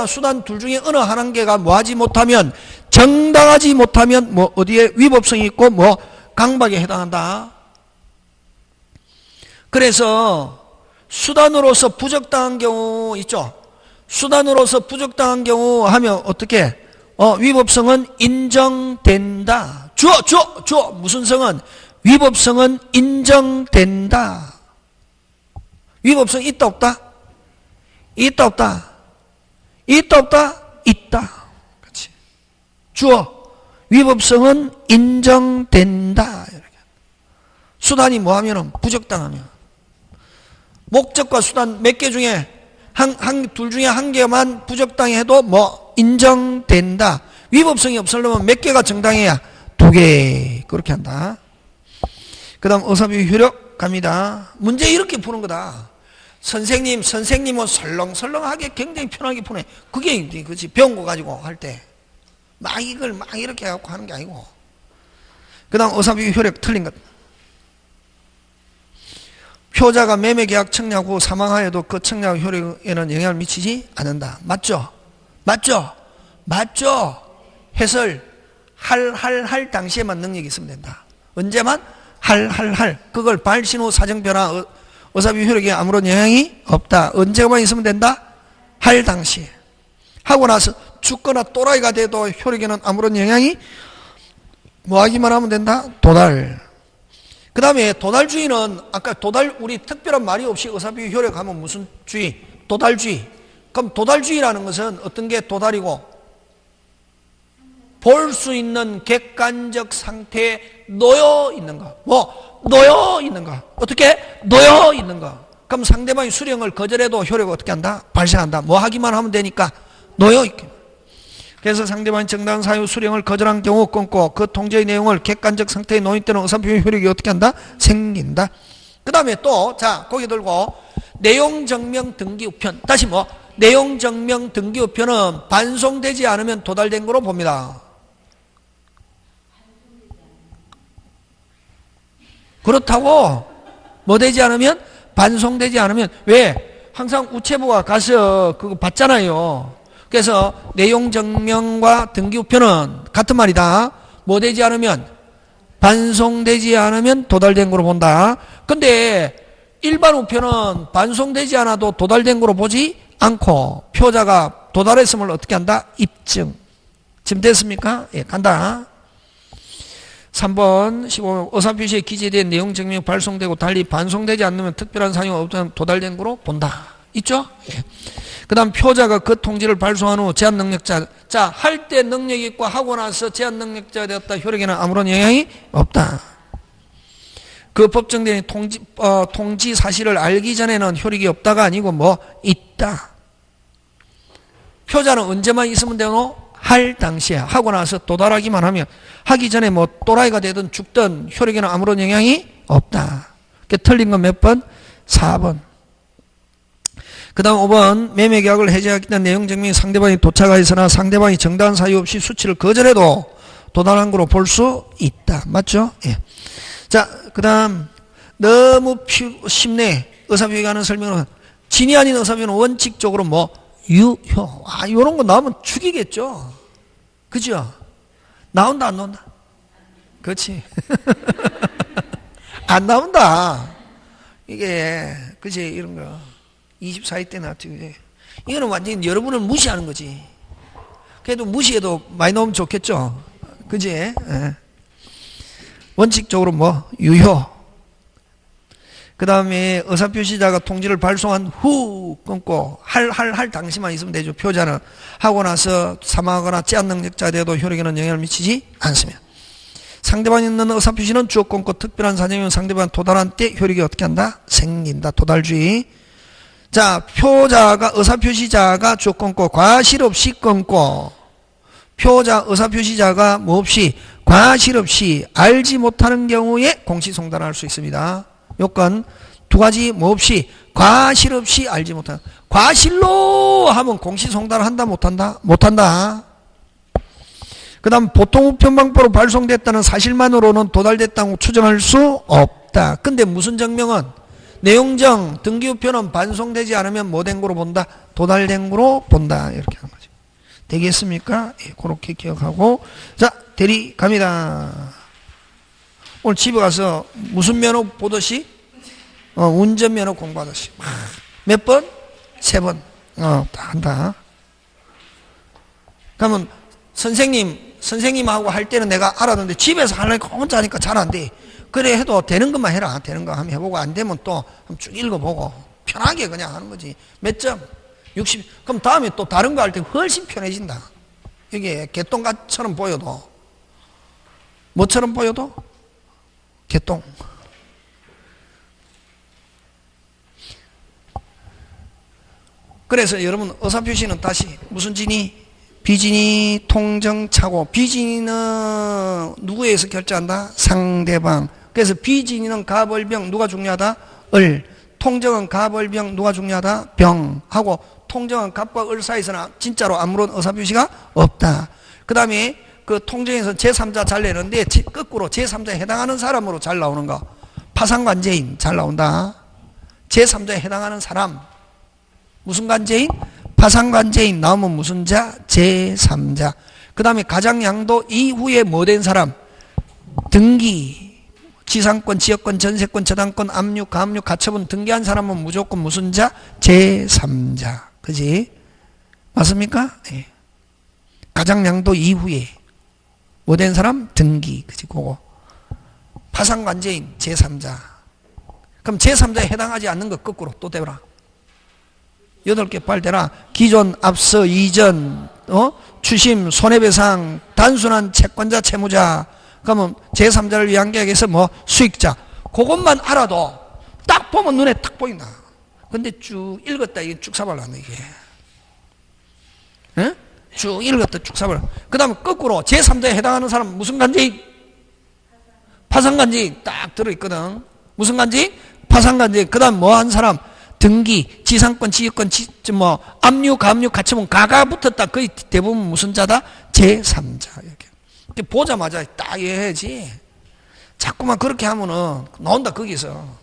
수단 둘 중에 어느 한 개가 뭐하지 못하면, 정당하지 못하면 뭐 어디에 위법성이 있고 뭐 강박에 해당한다. 그래서 수단으로서 부적당한 경우 있죠? 수단으로서 부적당한 경우 하면 어떻게? 위법성은 인정된다. 주어. 무슨 성은? 위법성은 인정된다. 위법성 있다, 없다? 있다, 없다? 있다, 없다? 있다. 그렇지. 주어. 위법성은 인정된다. 이렇게. 수단이 뭐 하면은 부적당하면. 목적과 수단 몇 개 중에 둘 중에 한 개만 부적당해도 뭐 인정된다. 위법성이 없으려면 몇 개가 정당해야? 두 개. 그렇게 한다. 그 다음 어사비 효력 갑니다. 문제 이렇게 푸는 거다. 선생님은 설렁설렁하게 굉장히 편하게 푸네. 그게 그치 배운 거 가지고 할 때 막 이걸 막 이렇게 해갖고 하는 게 아니고. 그 다음 어사비 효력 틀린 것. 표자가 매매계약 청약 후 사망하여도 그 청약 효력에는 영향을 미치지 않는다. 맞죠? 해설 할 당시에만 능력이 있으면 된다. 언제만? 그걸 발신 후 사정변화 어사비 효력에 아무런 영향이 없다. 언제만 있으면 된다? 할 당시에. 하고 나서 죽거나 또라이가 돼도 효력에는 아무런 영향이 뭐 하기만 하면 된다? 도달. 그 다음에 도달주의는 아까 우리 특별한 말이 없이 어사비 효력하면 무슨 주의? 도달주의. 그럼 도달주의라는 것은 어떤 게 도달이고? 볼 수 있는 객관적 상태에 놓여 있는 거. 놓여 있는 거. 어떻게? 놓여 있는 거. 그럼 상대방이 수령을 거절해도 효력을 어떻게 한다? 발생한다. 뭐 하기만 하면 되니까 놓여 있게. 그래서 상대방이 정당한 사유 수령을 거절한 경우 끊고 그 통지의 내용을 객관적 상태에 놓인 때는 어사비 효력이 어떻게 한다? 생긴다. 그 다음에 또, 자, 고개 들고, 내용 증명 등기 우편. 다시 내용 증명 등기 우편은 반송되지 않으면 도달된 거로 봅니다. 그렇다고, 되지 않으면? 반송되지 않으면, 왜? 항상 우체부가 가서 그거 받잖아요. 그래서 내용 증명과 등기 우편은 같은 말이다. 되지 않으면? 반송되지 않으면 도달된 거로 본다. 근데 일반 우편은 반송되지 않아도 도달된 거로 보지 않고 표자가 도달했음을 어떻게 한다? 입증. 지금 됐습니까? 예, 간다. 3번 15번 어사표시에 기재된 내용 증명 발송되고 달리 반송되지 않으면 특별한 사유가 없다면 도달된 거로 본다. 있죠? 예. 그 다음 표자가 그 통지를 발송한 후 제한 능력자. 자, 할 때 능력이 있고 하고 나서 제한 능력자가 되었다. 효력에는 아무런 영향이 없다. 그 법정대행이 통지 사실을 알기 전에는 효력이 없다가 아니고 있다. 표자는 언제만 있으면 되노? 할 당시에. 하고 나서 도달하기만 하면, 하기 전에 또라이가 되든 죽든 효력에는 아무런 영향이 없다. 틀린 건 몇 번? 4번. 그 다음 5번 매매계약을 해제하겠다는 내용 증명이 상대방이 도착하였으나 상대방이 정당한 사유 없이 수치를 거절해도 도달한 거로 볼 수 있다. 맞죠? 예. 자, 그 다음 너무 쉽네. 의사표현에 관한 설명은 진이 아닌 의사표현은 원칙적으로 유효. 요런 거 나오면 죽이겠죠. 그죠? 나온다 안 나온다? 그렇지. 안 나온다. 이게 그치 이런 거 24회 때 나왔지. 그치? 이거는 완전히 여러분을 무시하는 거지. 그래도 무시해도 많이 나오면 좋겠죠. 그치? 예. 원칙적으로 유효. 그 다음에 의사표시자가 통지를 발송한 후 끊고 할 당시만 있으면 되죠. 표자는 하고 나서 사망하거나 제한 능력자가 되어도 효력에는 영향을 미치지 않습니다. 상대방이 있는 의사표시는 주어 끊고 특별한 사정이면 상대방 도달한 때 효력이 어떻게 한다? 생긴다. 도달주의. 자, 의사표시자가 주어 끊고 과실 없이 끊고 의사표시자가 없이 과실 없이 알지 못하는 경우에 공시송달할 수 있습니다. 요건 두 가지 없이 과실 없이 알지 못한다. 과실로 하면 공시송달을 한다 못한다? 못한다. 그 다음 보통 우편방법으로 발송됐다는 사실만으로는 도달됐다고 추정할 수 없다. 근데 무슨 증명은? 내용정, 등기우편은 반송되지 않으면 뭐 된 거로 본다? 도달된 거로 본다. 이렇게 하는 거죠. 되겠습니까? 예, 그렇게 기억하고. 자, 대리 갑니다. 오늘 집에 가서 무슨 면허 보듯이? 운전면허 공부하듯이. 몇 번? 3번. 다 한다. 그러면 선생님하고 할 때는 내가 알았는데 집에서 하려니까 혼자 하니까 잘 안 돼. 그래 해도 되는 것만 해라. 되는 거 한번 해보고 안 되면 또 쭉 읽어보고 편하게 그냥 하는 거지. 몇 점? 60. 그럼 다음에 또 다른 거 할 때 훨씬 편해진다. 이게 개똥같처럼 보여도 뭐처럼 보여도 개똥. 그래서 여러분 의사표시는 다시 무슨 진이? 비진이 통정차고 비진이는 누구에 의해서 결정한다? 상대방. 그래서 비진이는 가벌병 누가 중요하다? 을. 통정은 가벌병 누가 중요하다? 병. 하고 통정은 갑과 을 사이에서는 진짜로 아무런 의사표시가 없다. 그 다음에 그 통정에서 제3자 잘 내는데 거꾸로 제3자에 해당하는 사람으로 잘 나오는 거. 파상관제인 잘 나온다. 제3자에 해당하는 사람. 무슨 관제인? 파상관제인 나오면 무슨 자? 제3자. 그 다음에 가장양도 이후에 뭐 된 사람? 등기, 지상권, 지역권, 전세권, 저당권, 압류, 가압류, 가처분 등기한 사람은 무조건 무슨 자? 제3자. 그지? 맞습니까? 예. 가장양도 이후에 뭐 된 사람? 등기. 그지? 그거. 파상관제인 제3자. 그럼 제3자에 해당하지 않는 거 거꾸로 또 대라. 8개 빨대라. 기존, 앞서, 이전, 추심, 손해배상, 단순한 채권자, 채무자. 그러면 제3자를 위한 계약에서 뭐 수익자. 그것만 알아도 딱 보면 눈에 딱 보인다. 근데 쭉 읽었다 이게 쭉 사발란다 이게. 예? 쭉 읽었다 쭉 사발. 그 다음에 거꾸로 제3자에 해당하는 사람 무슨 간제인? 파상간제인 딱 들어있거든. 무슨 간제인? 파상간제인. 그 다음 뭐 한 사람? 등기, 지상권, 지역권, 뭐 압류, 가압류, 가처분, 가가 붙었다. 거의 대부분 무슨 자다? 제3자. 이렇게 보자마자 딱 이해해야지. 자꾸만 그렇게 하면은 나온다 거기서.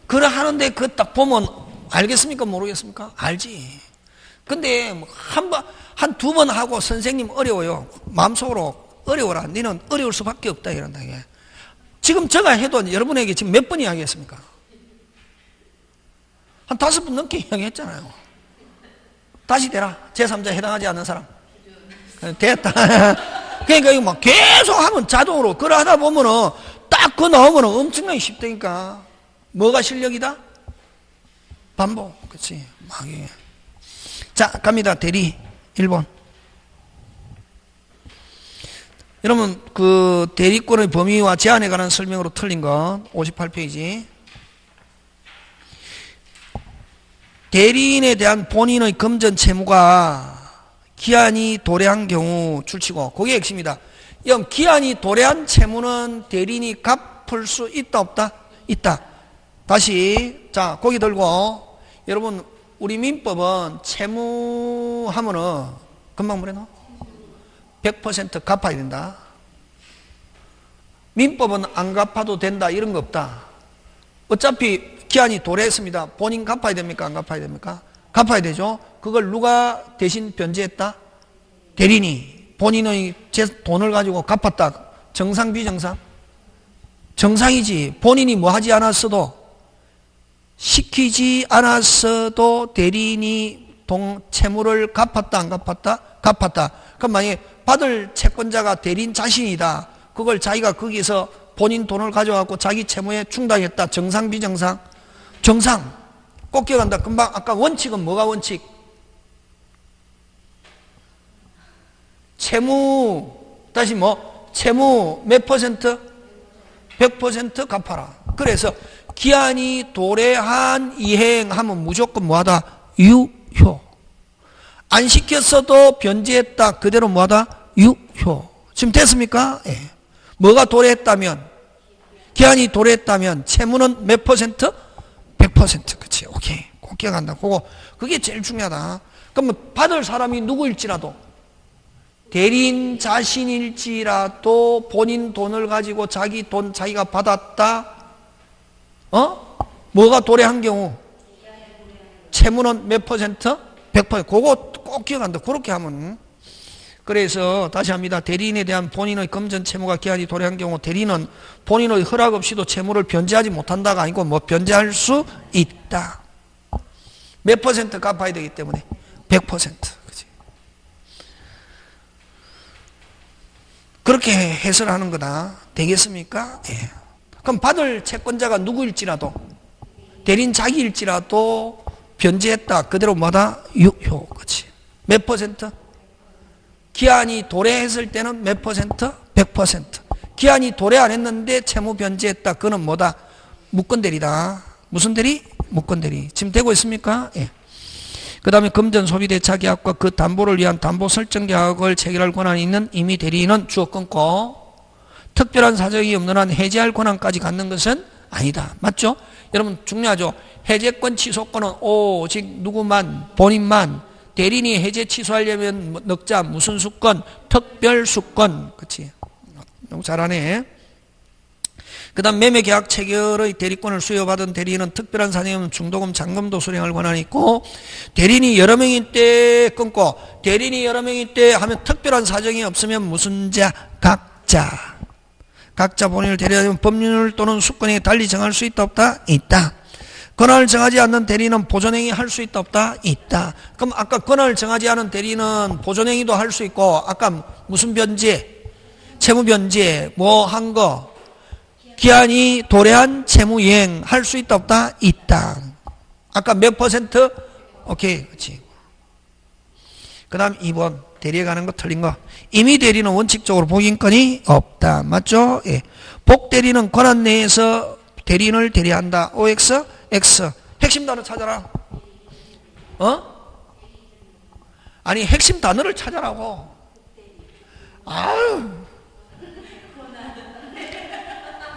그래 하는데 그 딱 보면 알겠습니까? 모르겠습니까? 알지. 근데 한 2번 하고 선생님 어려워요. 마음속으로 어려워라. 너는 어려울 수밖에 없다 이런다 이게. 지금 제가 해도 여러분에게 지금 몇 번 이야기했습니까? 한 5번 넘게 이야기했잖아요. 다시 대라. 제3자에 해당하지 않는 사람. 됐다. 그러니까 이거 막 계속 하면 자동으로 그래 하다 보면은 딱 그 나오면은 엄청나게 쉽다니까. 뭐가 실력이다? 반복. 그치. 막 이게. 자, 갑니다. 대리 1번. 여러분 그 대리권의 범위와 제한에 관한 설명으로 틀린 건 58페이지. 대리인에 대한 본인의 금전 채무가 기한이 도래한 경우 출치고 그게 핵심이다. 그럼 기한이 도래한 채무는 대리인이 갚을 수 있다 없다? 있다. 다시 자 거기 들고 여러분 우리 민법은 채무하면은 금방 뭐래노? 100% 갚아야 된다. 민법은 안 갚아도 된다 이런 거 없다. 어차피 기한이 도래했습니다. 본인 갚아야 됩니까? 안 갚아야 됩니까? 갚아야 되죠. 그걸 누가 대신 변제했다? 대리인이 본인의 돈을 가지고 갚았다. 정상 비정상? 정상이지. 본인이 뭐 하지 않았어도 시키지 않았어도 대리인이 채무를 갚았다 안 갚았다? 갚았다. 그럼 만약에 받을 채권자가 대리인 자신이다. 그걸 자기가 거기서 본인 돈을 가져가고 자기 채무에 충당했다. 정상 비정상? 정상. 꼭 기억한다. 금방 아까 원칙은 뭐가 원칙? 채무 다시 뭐? 채무 몇 퍼센트? 100% 갚아라. 그래서 기한이 도래한 이행하면 무조건 뭐하다? 유효. 안 시켰어도 변제했다. 그대로 뭐하다? 유효. 지금 됐습니까? 예. 뭐가 도래했다면? 기한이 도래했다면 채무는 몇 퍼센트? 100%. 그치. 오케이. 꼭 기억한다. 그게 제일 중요하다. 그러면 받을 사람이 누구일지라도 대리인 자신일지라도 본인 돈을 가지고 자기 돈 자기가 받았다. 뭐가 도래한 경우? 채무는 몇 퍼센트? 100%. 그거 꼭 기억한다. 그렇게 하면. 그래서 다시 합니다. 대리인에 대한 본인의 금전 채무가 기한이 도래한 경우 대리인은 본인의 허락 없이도 채무를 변제하지 못한다가 아니고 뭐 변제할 수 있다. 몇 퍼센트 갚아야 되기 때문에 100%. 그치? 그렇게 해설하는 거다. 되겠습니까? 예. 그럼 받을 채권자가 누구일지라도 대리인 자기일지라도 변제했다. 그대로 뭐다? 유효. 그치? 몇 퍼센트? 기한이 도래했을 때는 몇 퍼센트? 100%. 기한이 도래 안 했는데 채무 변제했다. 그거는 뭐다? 무건대리다. 무슨 대리? 무건대리. 지금 되고 있습니까? 예. 그 다음에 금전 소비 대차 계약과 그 담보를 위한 담보 설정 계약을 체결할 권한이 있는 임의 대리인은 주어 끊고 특별한 사정이 없는 한 해제할 권한까지 갖는 것은 아니다. 맞죠? 여러분 중요하죠. 해제권 취소권은 오직 누구만? 본인만. 대리인이 해제 취소하려면 넉자 무슨 수권? 특별수권. 그치? 너무 잘하네. 그 다음 매매계약 체결의 대리권을 수여받은 대리인은 특별한 사정이 없는 중도금 잔금도 수령할 권한이 있고 대리인이 여러 명일 때 끊고 대리인이 여러 명일 때 하면 특별한 사정이 없으면 무슨 자? 각자. 각자 본인을 대리하면 법률 또는 수권행위 달리 정할 수 있다 없다? 있다. 권한을 정하지 않는 대리인은 보존행위 할 수 있다 없다? 있다. 그럼 아까 권한을 정하지 않은 대리인은 보존행위도 할 수 있고 아까 무슨 변제? 채무변제 뭐 한 거? 기한이 도래한 채무이행 할 수 있다 없다? 있다. 아까 몇 퍼센트? 오케이. 그렇지. 그 다음 2번 대리에 가는 거 틀린 거. 임의 대리는 원칙적으로 복인권이 없다. 맞죠? 예. 복대리는 권한 내에서 대리인을 대리한다. OX, X. 핵심 단어 찾아라. 아니 핵심 단어를 찾아라고. 아유.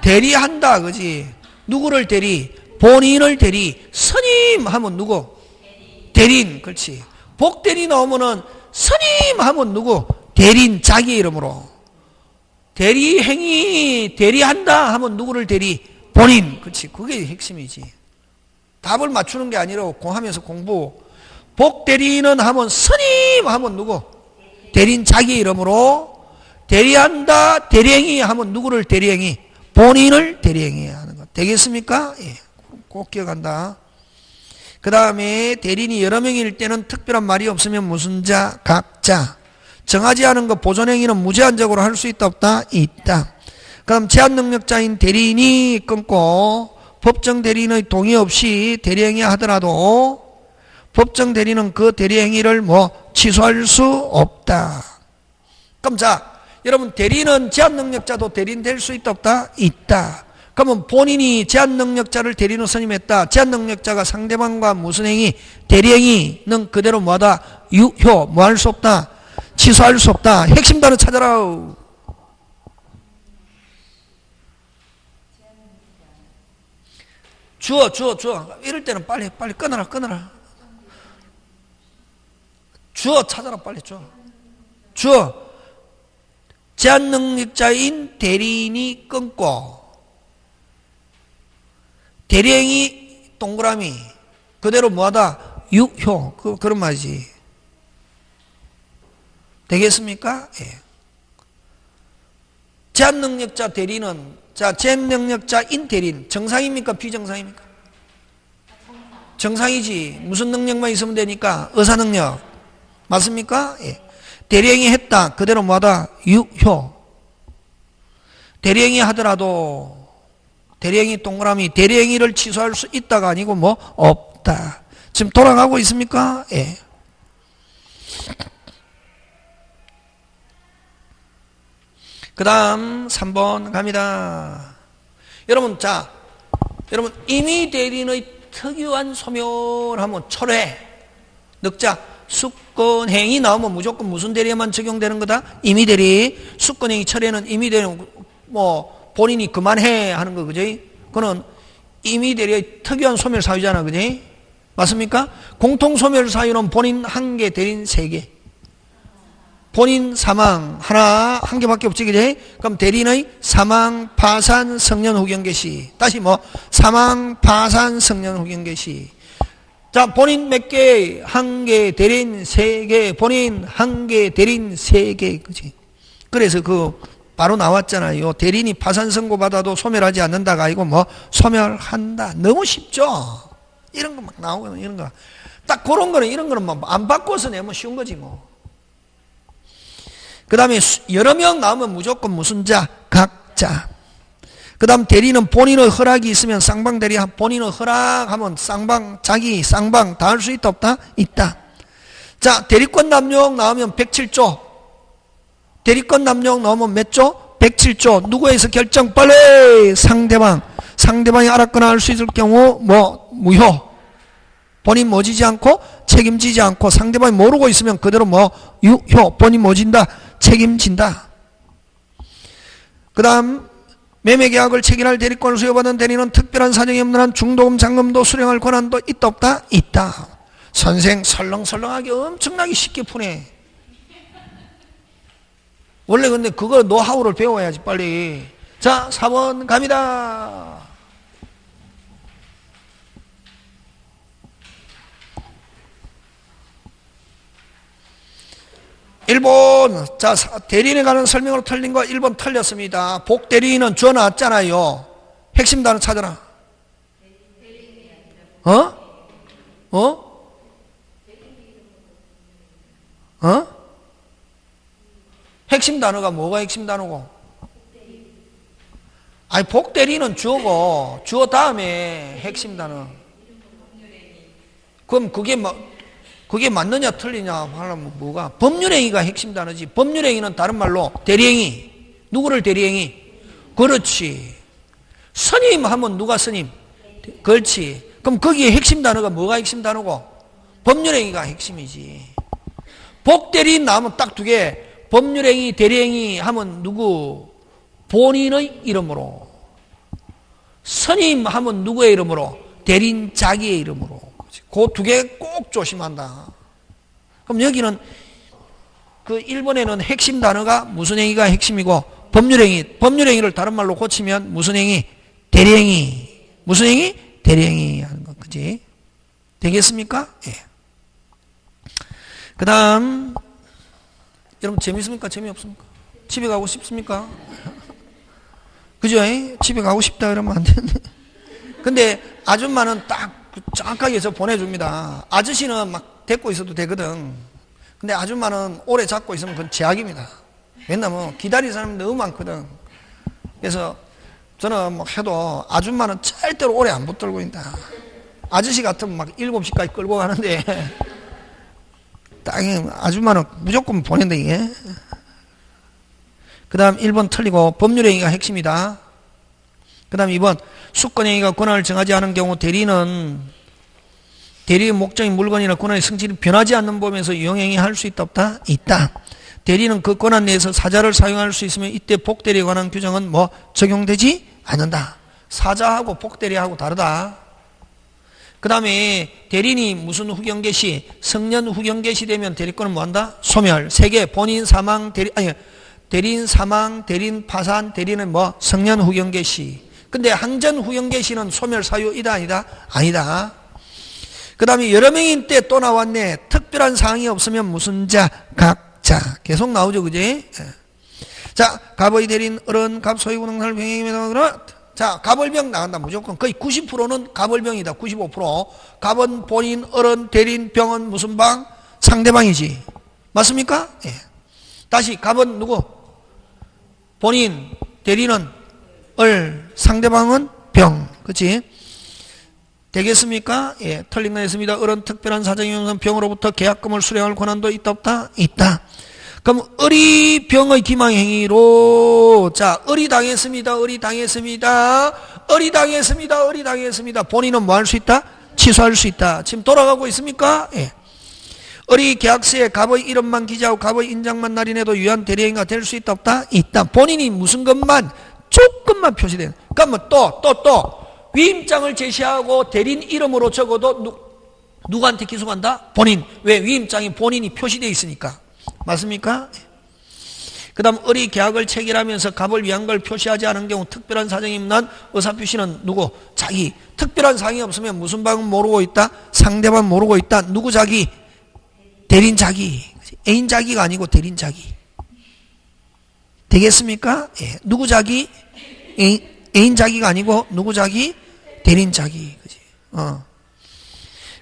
대리한다. 그지? 누구를 대리? 본인을 대리. 스님 하면 누구? 대리인. 그렇지. 복대리 나오면은 스님 하면 누구? 대리인 자기 이름으로. 대리행위 대리한다 하면 누구를 대리? 본인. 그렇지. 그게 핵심이지. 답을 맞추는 게 아니라 하면서 공부. 복대리인은 하면 스님 하면 누구? 대리인 자기 이름으로. 대리한다 대리행위 하면 누구를 대리행위? 본인을 대리행위 하는 것. 되겠습니까? 예. 꼭 기억한다. 그 다음에 대리인이 여러 명일 때는 특별한 말이 없으면 무슨 자? 각자. 정하지 않은 것 보존행위는 무제한적으로 할 수 있다 없다? 있다. 그럼 제한능력자인 대리인이 끊고 법정 대리인의 동의 없이 대리행위 하더라도 법정 대리인은 그 대리행위를 취소할 수 없다. 그럼 자 여러분 대리인은 제한능력자도 대리인 될 수 있다 없다? 있다. 그러면 본인이 제한능력자를 대리인으로 선임했다. 제한능력자가 상대방과 무슨 행위? 대리행위는 그대로 뭐하다? 유효. 뭐 할 수 없다? 취소할 수 없다. 핵심 단어 찾아라. 주어. 이럴 때는 빨리 끊어라. 주어 찾아라. 빨리 주어. 제한능력자인 대리인이 끊고 대리행위 동그라미 그대로 뭐하다? 유효. 그런 말이지. 되겠습니까? 예. 제한능력자 대리인은 제한능력자인 대리인 정상입니까? 비정상입니까? 정상이지. 무슨 능력만 있으면 되니까? 의사능력. 맞습니까? 예. 대리행위 했다. 그대로 뭐하다? 유효. 대리행위 하더라도 대리행위 동그라미 대리행위를 취소할 수 있다가 아니고 없다. 지금 돌아가고 있습니까? 예. 그 다음 3번 갑니다. 여러분 임의 대리인의 특유한 소멸하면 철회, 넉자, 수권행위 나오면 무조건 무슨 대리에만 적용되는 거다? 임의 대리. 수권행위 철회는 임의 대리는 본인이 그만해 하는 거, 그지? 그거는 임의 대리의 특유한 소멸 사유잖아, 그지? 맞습니까? 공통 소멸 사유는 본인 1개, 대리인 3개. 본인 사망 하나 한 개밖에 없지 그지? 그럼 대리인의 사망 파산 성년 후견 개시. 다시 뭐 사망 파산 성년 후견 개시. 자, 본인 몇 개? 한 개, 대리인 세 개, 본인 한 개, 대리인 세 개, 그지? 그래서 바로 나왔잖아요. 대리인이 파산 선고 받아도 소멸하지 않는다가 아니고 뭐 소멸한다. 너무 쉽죠? 이런 거 막 나오거든, 이런 거. 딱 그런 거는, 이런 거는 뭐 안 바꿔서 내면 쉬운 거지 뭐. 그 다음에 여러 명 나오면 무조건 무슨 자? 각자. 그 다음 대리는 본인의 허락이 있으면 쌍방 대리, 본인의 허락하면 쌍방, 자기 쌍방 다 할 수 있다 없다? 있다. 자, 대리권 남용 나오면 107조. 대리권 남용 나오면 몇 조? 107조. 누구에서 결정? 빨리! 상대방이 알았거나 할 수 있을 경우 뭐 무효. 본인 모지지 않고 책임지지 않고 상대방이 모르고 있으면 그대로 뭐 유효. 본인 모진다. 책임진다. 그 다음 매매계약을 체결할 대리권을 수여받은 대리는 특별한 사정이 없는 한 중도금 잔금도 수령할 권한도 있다 없다? 있다. 선생 설렁설렁하게 엄청나게 쉽게 푸네. 원래 근데 그거 노하우를 배워야지 빨리. 자, 4번 갑니다. 1번. 자, 대리인에 관한 설명으로 틀린 거 1번 틀렸습니다. 복대리인은 주어 나왔잖아요. 핵심 단어 찾아라. 핵심 단어가 뭐가 핵심 단어고? 아니, 복대리인은 주어고, 주어 다음에 핵심 단어. 그럼 그게 맞느냐 틀리냐 하려면 뭐가? 법률행위가 핵심 단어지. 법률행위는 다른 말로 대리행위. 누구를 대리행위? 그렇지. 스님 하면 누가 스님? 그렇지. 그럼 거기에 핵심 단어가 뭐가 핵심 단어고? 법률행위가 핵심이지. 복대리인 나오면 딱 두 개. 법률행위, 대리행위 하면 누구? 본인의 이름으로. 스님 하면 누구의 이름으로? 대리인 자기의 이름으로. 그 두 개 꼭 조심한다. 그럼 여기는 그 1번에는 핵심 단어가 무슨 행위가 핵심이고 법률행위, 법률행위를 다른 말로 고치면 무슨 행위? 대리행위. 무슨 행위? 대리행위 하는 거. 그지? 되겠습니까? 예. 그 다음 여러분 재밌습니까? 재미없습니까? 집에 가고 싶습니까? 그죠? 집에 가고 싶다 그러면 안 되는데. 근데 아줌마는 딱 정확하게 저 보내줍니다. 아저씨는 막 데리고 있어도 되거든. 근데 아줌마는 오래 잡고 있으면 그건 제약입니다. 왜냐면 기다리는 사람이 너무 많거든. 그래서 저는 뭐 해도 아줌마는 절대로 오래 안 붙들고 있다. 아저씨 같으면 막 7시까지 끌고 가는데 딱 아줌마는 무조건 보낸다 이게. 그 다음 1번 틀리고 법률행위가 핵심이다. 그 다음 2번 수권행위가 권한을 정하지 않은 경우 대리는 대리의 목적인 물건이나 권한의 성질이 변하지 않는 범위에서 유용행위 할 수 있다 없다? 있다. 대리는 그 권한 내에서 사자를 사용할 수 있으면 이때 복대리에 관한 규정은 뭐 적용되지 않는다. 사자하고 복대리하고 다르다. 그 다음에 대리인이 무슨 후견 개시? 성년 후견 개시되면 대리권은 뭐한다? 소멸. 3개 본인 사망 대리인 사망, 대리인 파산, 대리인은 뭐 성년 후견 개시. 근데 항전 후견 개시는 소멸 사유이다 아니다? 아니다. 그 다음에 여러 명인 때 또 나왔네. 특별한 사항이 없으면 무슨 자? 각자. 계속 나오죠, 그지? 자, 갑의 대리인 어른, 갑 소유구능살 병행이면 자, 갑을병 나간다. 무조건 거의 90%는 갑을병이다. 95%. 갑은 본인, 어른, 대리인, 병은 무슨 방? 상대방이지. 맞습니까? 예. 다시 갑은 누구? 본인, 대리는 상대방은 병. 그치? 되겠습니까? 예, 틀린 거 했습니다. 어른 특별한 사정이 없는 병으로부터 계약금을 수령할 권한도 있다 없다? 있다. 그럼 을이 병의 기망행위로 자, 을이 당했습니다. 본인은 뭐 할 수 있다? 취소할 수 있다. 지금 돌아가고 있습니까? 예. 을이 계약서에 갑의 이름만 기재하고 갑의 인장만 날인해도 유한 대리행위가 될 수 있다 없다? 있다. 본인이 무슨 것만 조금만 표시된. 그러면 또 위임장을 제시하고 대리인 이름으로 적어도 누구한테 기소한다? 본인. 왜? 위임장이 본인이 표시되어 있으니까. 맞습니까? 그 다음 을이 계약을 체결하면서 갑을 위한 걸 표시하지 않은 경우 특별한 사정이 없는 의사표시는 누구? 자기. 특별한 사정이 없으면 무슨 방은 모르고 있다? 상대방 모르고 있다. 누구 자기? 대린 자기. 애인 자기가 아니고 대린 자기. 되겠습니까? 예. 누구 자기? 애인 자기가 아니고 누구 자기? 대린 자기. 그지?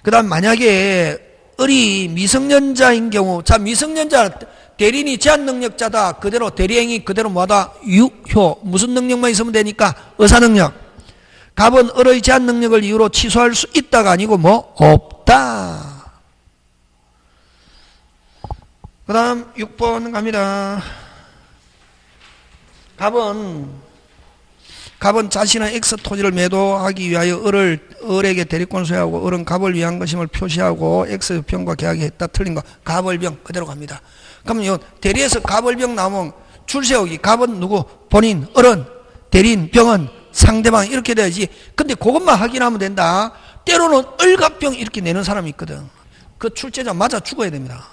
그 다음 만약에 을이 미성년자인 경우, 자, 미성년자, 대리인이 제한 능력자다. 그대로 대리행위 그대로 뭐다? 유효. 무슨 능력만 있으면 되니까? 의사 능력. 갑은 을의 제한 능력을 이유로 취소할 수 있다가 아니고 뭐? 없다. 그 다음 6번 갑니다. 갑은 자신의 X 토지를 매도하기 위하여 을에게 대리권 소유하고 을은 갑을 위한 것임을 표시하고 X 병과 계약했다. 틀린 거. 갑을병 그대로 갑니다. 그러면 요 대리에서 갑을병 나오면 줄 세우기. 갑은 누구? 본인, 을은, 대리인, 병은 상대방 이렇게 돼야지. 근데 그것만 확인하면 된다. 때로는 을갑병 이렇게 내는 사람이 있거든. 그 출제자 맞아 죽어야 됩니다.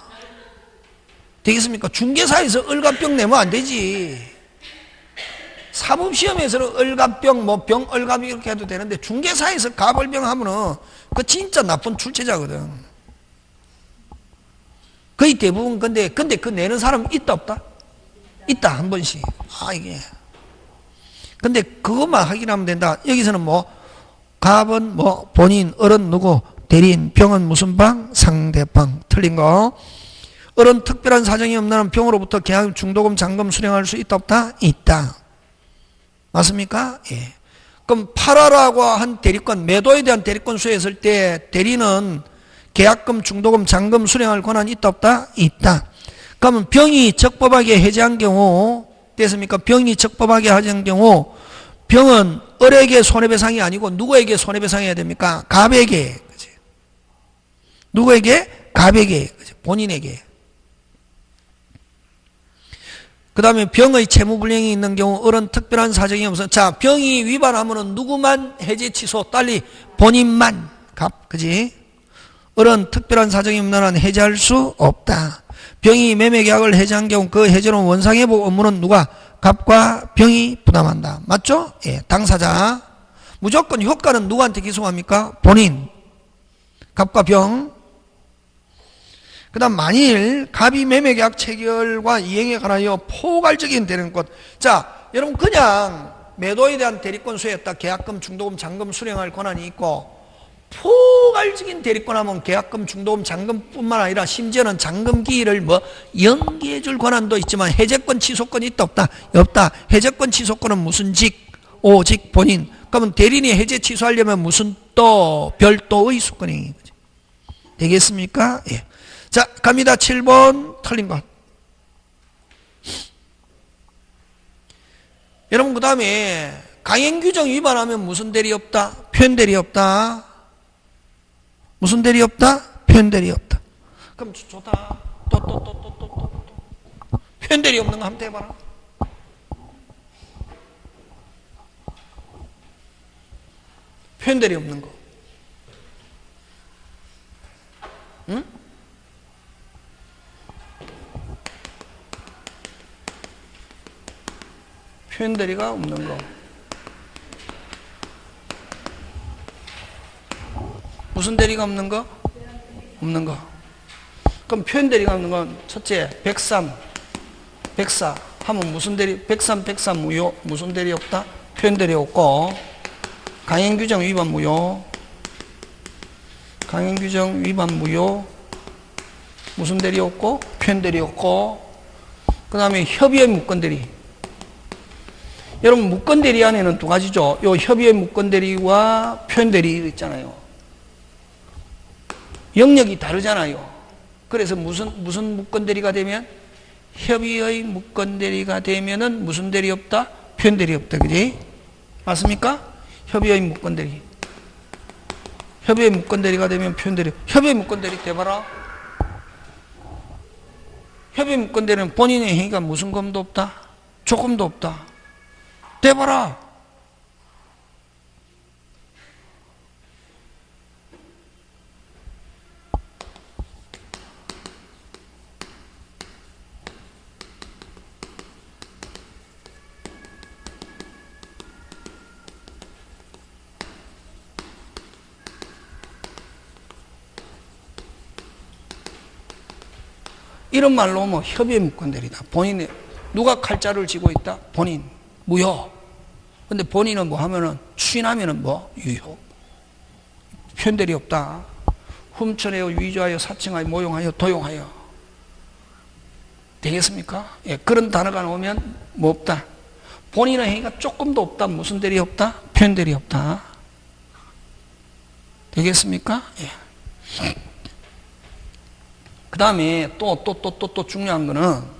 되겠습니까? 중개사에서 을갑병 내면 안 되지. 사법시험에서는 을갑병, 뭐 병, 을갑이 이렇게 해도 되는데 중개사에서 갑을병 하면은 그 진짜 나쁜 출제자거든. 거의 대부분 근데 그 내는 사람 있다 없다? 있다 한 번씩. 아 이게. 근데 그것만 확인하면 된다. 여기서는 뭐 갑은 뭐 본인, 을은 누구, 대리인, 병은 무슨 방? 상대방. 틀린 거. 을은 특별한 사정이 없는 한 병으로부터 계약 중도금, 잔금 수령할 수 있다 없다? 있다. 맞습니까? 예. 그럼 팔아라고 한 대리권, 매도에 대한 대리권 수여했을 때 대리는 계약금, 중도금, 잔금 수령할 권한이 있다 없다? 있다. 그러면 병이 적법하게 해제한 경우 됐습니까? 병이 적법하게 해제한 경우 병은 을에게 손해배상이 아니고 누구에게 손해배상해야 됩니까? 갑에게. 그치? 누구에게? 갑에게. 그치? 본인에게. 그 다음에 병의 채무불량이 있는 경우 을은 특별한 사정이 없어. 자, 병이 위반하면은 누구만 해제 취소 딸리 본인만 갑. 그지? 을은 특별한 사정이 없는 한 해제할 수 없다. 병이 매매계약을 해제한 경우 그 해제는 원상회복 업무는 누가? 갑과 병이 부담한다. 맞죠? 예, 당사자. 무조건 효과는 누구한테 기소합니까? 본인. 갑과 병. 그 다음 만일 갑이 매매계약 체결과 이행에 관하여 포괄적인 대리권. 자, 여러분 그냥 매도에 대한 대리권 수여했다. 계약금, 중도금, 잔금 수령할 권한이 있고 포괄적인 대리권 하면 계약금, 중도금, 잔금뿐만 아니라 심지어는 잔금 기일을 뭐 연기해 줄 권한도 있지만 해제권, 취소권이 있다 없다? 없다. 해제권, 취소권은 무슨 직? 오직 본인. 그러면 대리인이 해제 취소하려면 무슨 또 별도의 수권이 되겠습니까? 예. 자, 갑니다. 7번 틀린 것. 여러분 그 다음에 강행규정 위반하면 무슨 대리 없다? 표현대리 없다. 무슨 대리 없다? 표현대리 없다. 그럼 좋다. 또. 표현대리 없는 거 한번 해봐라. 표현대리 없는 거. 응? 표현대리가 없는 거. 무슨 대리가 없는 거? 없는 거. 그럼 표현대리가 없는 건 첫째, 103, 104 하면 무슨 대리? 103, 104 무효. 무슨 대리 없다? 표현대리 없고. 강행규정 위반 무효. 강행규정 위반 무효. 무슨 대리 없고? 표현대리 없고. 그 다음에 협의의 무건대리. 여러분 무건대리 안에는 두 가지죠. 요 협의의 무건대리와 표현대리 있잖아요. 영역이 다르잖아요. 그래서 무슨 무건대리가 되면? 협의의 무건대리가 되면은 무슨 대리 없다? 표현대리 없다. 그지? 맞습니까? 협의의 무건대리. 협의의 무건대리가 되면 표현대리. 협의의 무건대리 돼봐라. 협의의 무건대리는 본인의 행위가 무슨 검도 없다? 조금도 없다. 돼봐라. 이런 말로 뭐 협의의 무권대리다. 본인이 누가 칼자를 쥐고 있다? 본인. 무효. 근데 본인은 뭐 하면은 추인하면은 뭐 유효. 편대리 없다. 훔쳐내어 위조하여 사칭하여 모용하여 도용하여. 되겠습니까? 예, 그런 단어가 나오면 뭐 없다. 본인의 행위가 조금도 없다. 무슨 대리 없다? 편대리 없다. 되겠습니까? 예. 그 다음에 또 중요한 거는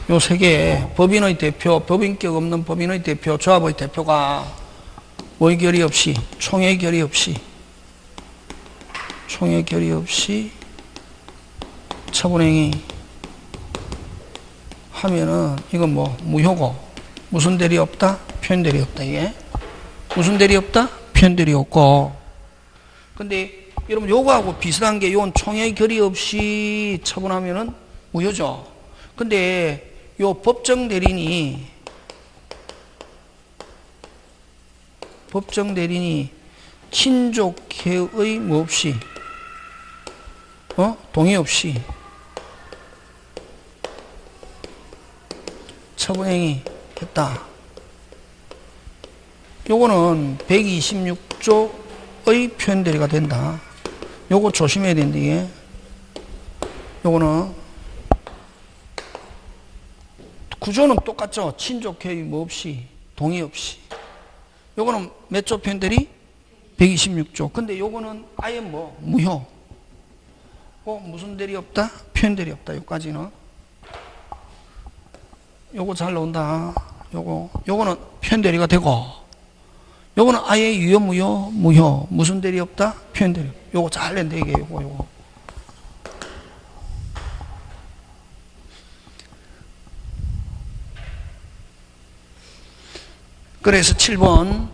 요 세 개의 법인의 대표, 법인격 없는 법인의 대표, 조합의 대표가 뭐의 결의 없이, 총회 결의 없이 처분행위 하면은 이건 뭐 무효고, 무슨 대리 없다? 표현대리 없다. 이게 무슨 대리 없다? 표현대리 없고. 근데 여러분 요거하고 비슷한 게 요건 총회 결의 없이 처분하면은 무효죠. 근데 요 법정 대리인이 친족회의 뭐 없이 동의 없이 처분행위 했다. 요거는 126조의 표현대리가 된다. 요거 조심해야 된다. 이게 요거는 구조는 똑같죠. 친족회의 뭐 없이 동의 없이. 요거는 몇 조 표현대리? 126조. 근데 요거는 아예 뭐 무효. 무슨 대리 없다? 표현대리 없다. 요까지는. 요거 잘 나온다. 요거는 표현대리가 되고, 요거는 아예 유효 무효. 무슨 대리 없다? 표현대리. 요거 잘 낸다. 이게 요거. 그래서 7번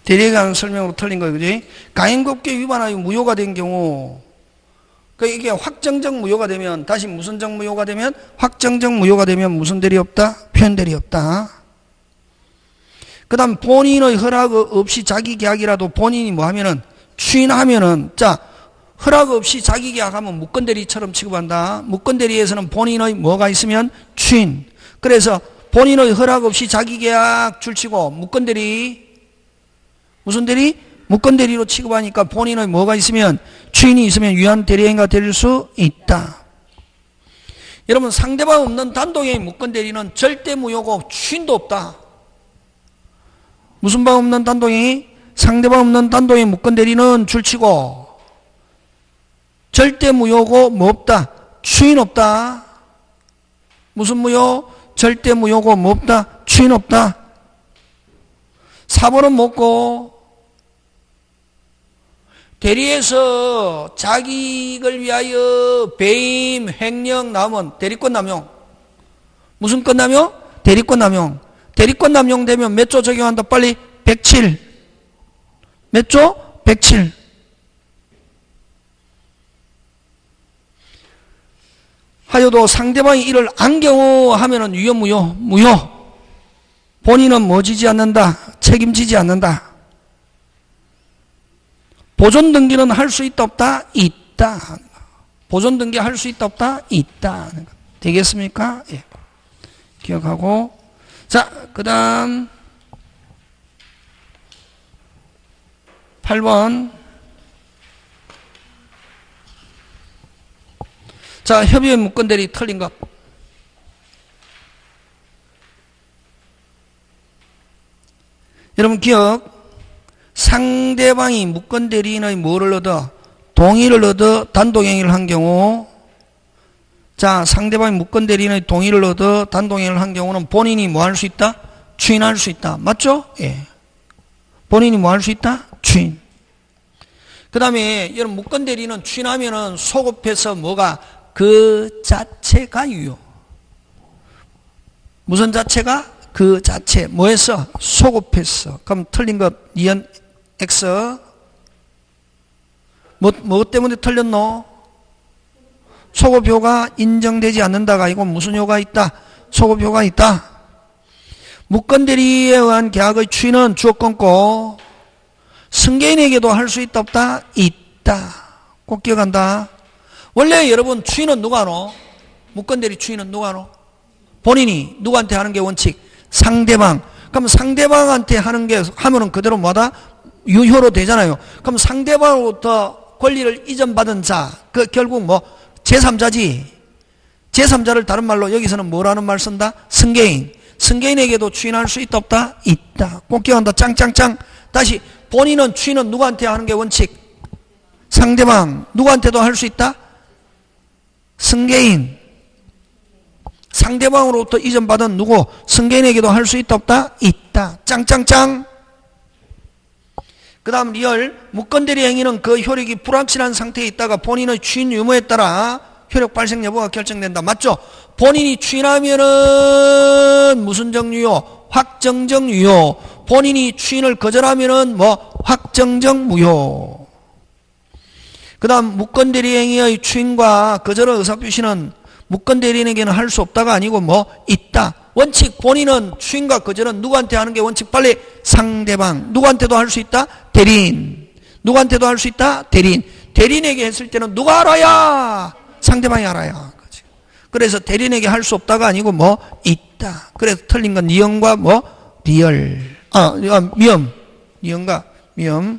대리에 관한 설명으로 틀린 거예요. 그지? 가행법규에 위반하여 무효가 된 경우, 그러니까 이게 확정적 무효가 되면, 다시 무슨 적 무효가 되면? 확정적 무효가 되면 무슨 대리 없다? 표현대리 없다. 그 다음 본인의 허락 없이 자기 계약이라도 본인이 뭐 하면은, 추인하면은, 자, 허락 없이 자기 계약하면 무권대리처럼 취급한다. 무권대리에서는 본인의 뭐가 있으면 추인. 그래서 본인의 허락 없이 자기 계약 줄치고 무권대리, 무슨 대리? 무권대리로 취급하니까 본인의 뭐가 있으면, 추인이 있으면 유한 대리행위가 될 수 있다. 여러분 상대방 없는 단독의 무권대리는 절대 무효고 추인도 없다. 무슨 방 없는 단독행위? 상대방 없는 단독의 무권대리는 줄치고 절대 무효고 뭐 없다? 추인 없다. 무슨 무효? 절대 무효고 뭐 없다? 추인 없다. 4번은 뭐고? 대리에서 자기 이익을 위하여 배임, 횡령 나오면 대리권 남용. 무슨 권 남용? 대리권 남용. 대리권 남용 되면 몇 조 적용한다? 빨리 107. 몇 조? 107. 하여도 상대방이 이를 안 경우 하면은 유효 무효. 본인은 뭐 지지 않는다? 책임지지 않는다. 보존 등기는 할 수 있다 없다? 있다. 보존 등기 할 수 있다 없다? 있다. 되겠습니까? 예. 기억하고. 자, 그 다음 8번. 자, 협의의 무권대리 틀린 것. 여러분 기억. 상대방이 무권대리인의 뭐를 얻어? 동의를 얻어 단독행위를 한 경우, 자, 상대방이 무권대리인의 동의를 얻어 단독행위를 한 경우는 본인이 뭐 할 수 있다? 추인할 수 있다. 맞죠? 예. 본인이 뭐 할 수 있다? 추인. 그 다음에 여러분 무권대리는 추인하면은 소급해서 뭐가 그 자체가 유효. 무슨 자체가? 그 자체. 뭐했어? 소급했어. 그럼 틀린 것 니은 X. 뭐 때문에 틀렸노? 소급효가 인정되지 않는다가 아니고 무슨 효가 있다? 소급효가 있다. 무건대리에 의한 계약의 추인은 주어 끊고 승계인에게도 할 수 있다 없다? 있다. 꼭 기억한다. 원래 여러분 추인은 누가 하노? 무건대리 추인은 누가 하노? 본인이 누구한테 하는 게 원칙? 상대방. 그럼 상대방한테 하는 게 하면은 그대로 뭐다? 유효로 되잖아요. 그럼 상대방으로부터 권리를 이전받은 자, 그 결국 뭐 제3자지. 제3자를 다른 말로 여기서는 뭐라는 말 쓴다? 승계인. 승계인에게도 추인할 수 있다 없다? 있다. 꼭 기억한다. 짱짱짱. 다시 본인은 추인은 누구한테 하는 게 원칙? 상대방. 누구한테도 할 수 있다? 승계인. 상대방으로부터 이전받은 누구? 승계인에게도 할 수 있다 없다? 있다. 짱짱짱. 그 다음 리얼. 무건대리 행위는 그 효력이 불확실한 상태에 있다가 본인의 추인 유무에 따라 효력 발생 여부가 결정된다. 맞죠? 본인이 추인하면은 무슨 정유효? 확정적 유효. 본인이 추인을 거절하면은 뭐 확정적 무효. 그 다음 무건대리 행위의 추인과 거절의 의사표시는 무건대리인에게는 할 수 없다가 아니고 뭐 있다. 원칙 본인은 추인과 거절은 누구한테 하는 게 원칙? 빨리 상대방. 누구한테도 할 수 있다? 대리인. 누구한테도 할 수 있다? 대리인. 대리인에게 했을 때는 누가 알아야? 상대방이 알아야. 그래서 대리인에게 할 수 없다가 아니고 뭐 있다. 그래서 틀린 건 니은과 뭐 리얼. 미음. 니은과 미음.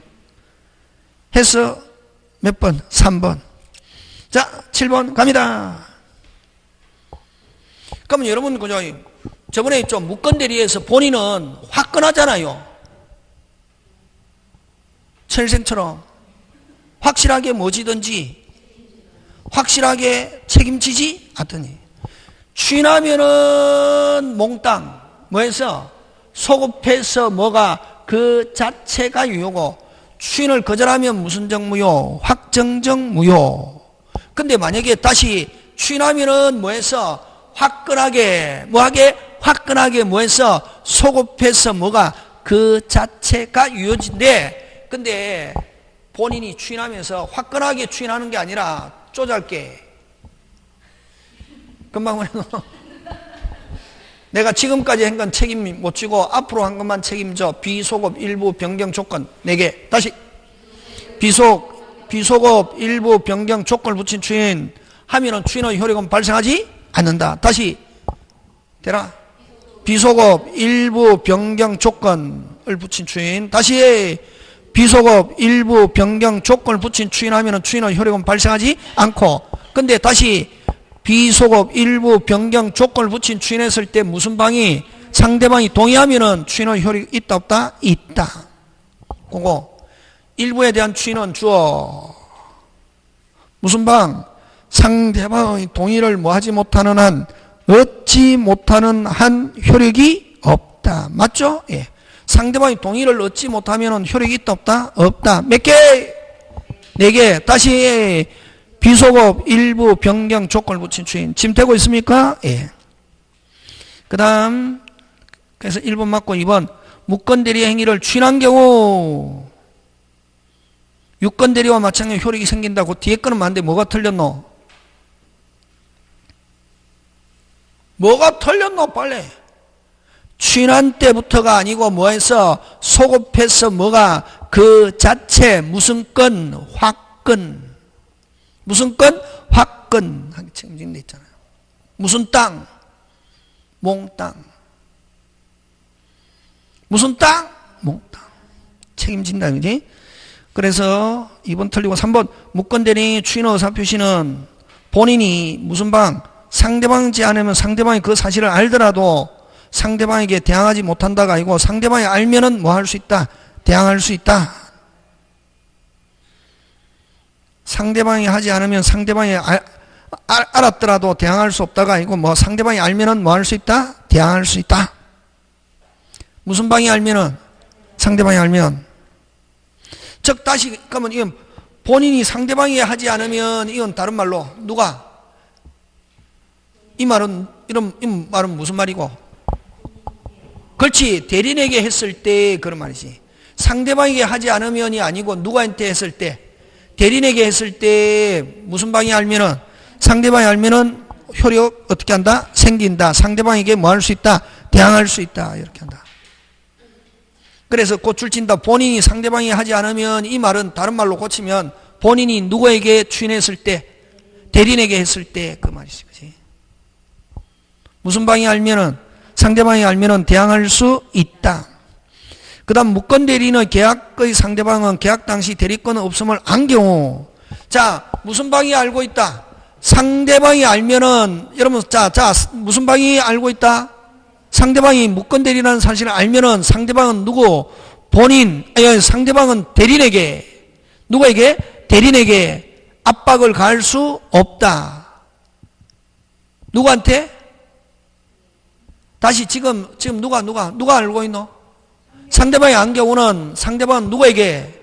해서 몇 번? 3번. 자, 7번 갑니다. 그러면 여러분 그죠? 저번에 좀 무건대리에서 본인은 화끈하잖아요. 철생처럼 확실하게 뭐지든지 확실하게 책임지지 않더니 추인하면은 몽땅 뭐해서 소급해서 뭐가 그 자체가 유효고 추인을 거절하면 무슨 정무효? 확정적 무효. 근데 만약에 다시 추인하면은 뭐해서 화끈하게 뭐하게? 화끈하게 뭐해서 소급해서 뭐가 그 자체가 유효진데 근데 본인이 추인하면서 화끈하게 추인하는 게 아니라 쪼잘게 금방 말해도 내가 지금까지 한 건 책임 못 지고 앞으로 한 것만 책임져. 비소급 일부 변경 조건 4개. 다시 비소급 일부 변경 조건을 붙인 추인 하면은 추인의 효력은 발생하지 않는다. 다시 되라. 비소급 일부 변경 조건을 붙인 추인. 다시 비소급 일부 변경 조건을 붙인 추인하면은 추인의 효력은 발생하지 않고. 근데 다시 비소급 일부 변경 조건을 붙인 추인했을 때 무슨 방이 상대방이 동의하면은 추인의 효력이 있다 없다? 있다. 그거 일부에 대한 추인은 주어 무슨 방? 상대방의 동의를 뭐하지 못하는 한 얻지 못하는 한 효력이 없다. 맞죠? 예. 상대방이 동의를 얻지 못하면 효력이 있다 없다? 없다. 몇 개? 4개. 다시 비소급 일부 변경 조건을 붙인 추인. 지금 되고 있습니까? 예. 그 다음 그래서 1번 맞고 2번 무건대리 행위를 추인한 경우 유건대리와 마찬가지로 효력이 생긴다고 뒤에 거는 맞는데 뭐가 틀렸노? 뭐가 틀렸노? 빨리. 추인한 때부터가 아니고 뭐해서 소급해서 뭐가 그 자체 무슨 건? 화건. 무슨 건? 화건. 하게 책임진 데 있잖아요. 무슨 땅? 몽땅. 무슨 땅? 몽땅. 책임진다. 그지? 그래서 2번 틀리고 3번 무건대리 추인 의사표시는 본인이 무슨 방? 상대방이지 않으면 상대방이 그 사실을 알더라도 상대방에게 대항하지 못한다가 아니고 상대방이 알면은 뭐 할 수 있다? 대항할 수 있다. 상대방이 하지 않으면 상대방이 알았더라도 대항할 수 없다가 아니고 뭐 상대방이 알면은 뭐 할 수 있다? 대항할 수 있다. 무슨 방이 알면은? 상대방이 알면. 즉 다시 그러면 이건 본인이 상대방이 하지 않으면 이건 다른 말로 누가? 이 말은 무슨 말이고? 그렇지. 대리인에게 했을 때 그런 말이지. 상대방에게 하지 않으면이 아니고 누구한테 했을 때, 대리인에게 했을 때 무슨 방이 알면은, 상대방이 알면은 효력 어떻게 한다? 생긴다. 상대방에게 뭐 할 수 있다? 대항할 수 있다. 이렇게 한다. 그래서 고출 친다. 본인이 상대방이 하지 않으면, 이 말은 다른 말로 고치면 본인이 누구에게 추인했을 때, 대리인에게 했을 때 그 말이지. 그치? 무슨 방이 알면은, 상대방이 알면은 대항할 수 있다. 그 다음 무권 대리인의 계약의 상대방은 계약 당시 대리권은 없음을 안 경우. 자, 무슨 방이 알고 있다? 상대방이 알면은, 여러분, 자, 무슨 방이 알고 있다? 상대방이 무권 대리라는 사실을 알면은 상대방은 누구? 본인, 아니, 상대방은 대리인에게, 누구에게? 대리인에게 압박을 가할 수 없다. 누구한테? 다시 지금 누가 알고 있노? 상대방이 안 경우는 상대방은 누구에게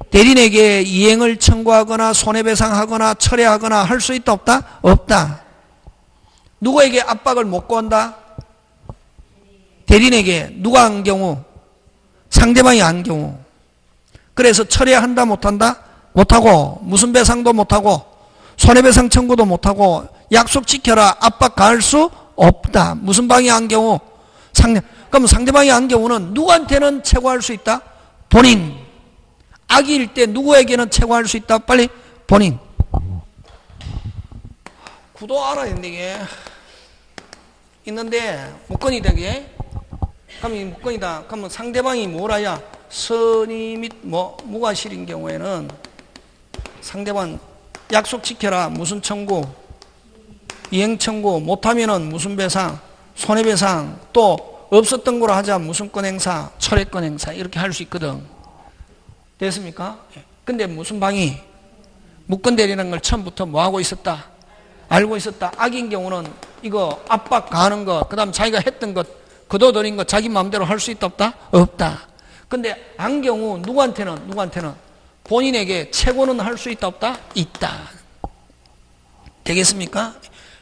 대리인에게 이행을 청구하거나 손해배상하거나 철회하거나 할 수 있다 없다? 없다. 누구에게 압박을 못 거한다? 대리인에게. 누가 한 경우? 상대방이 한 경우. 그래서 철회한다 못한다? 못하고, 무슨 배상도 못하고, 손해배상 청구도 못하고, 약속 지켜라 압박 가할 수 없다. 무슨 방이 한 경우? 그럼 상대방이 한 경우는 누구한테는 최고할 수 있다? 본인. 악일 때 누구에게는 최고할 수 있다? 빨리 본인. 구도 알아야 되는데 이게 있는데 무건이 되게. 그럼 이 무건이다. 그러면 상대방이 뭐라야? 선의 및 무과실인 경우에는 상대방 약속 지켜라. 무슨 청구? 이행 청구. 못하면은 무슨 배상? 손해배상. 또 없었던 거로 하자. 무슨 권 행사? 철회권 행사. 이렇게 할 수 있거든. 됐습니까? 근데 무슨 방이? 무권 대리라는 걸 처음부터 뭐 하고 있었다? 알고 있었다. 악인 경우는 이거 압박 가하는 것, 그 다음 자기가 했던 것, 거둬들인 것 자기 마음대로 할 수 있다 없다? 없다. 근데 안 경우 누구한테는 본인에게 최고는 할 수 있다 없다? 있다. 되겠습니까?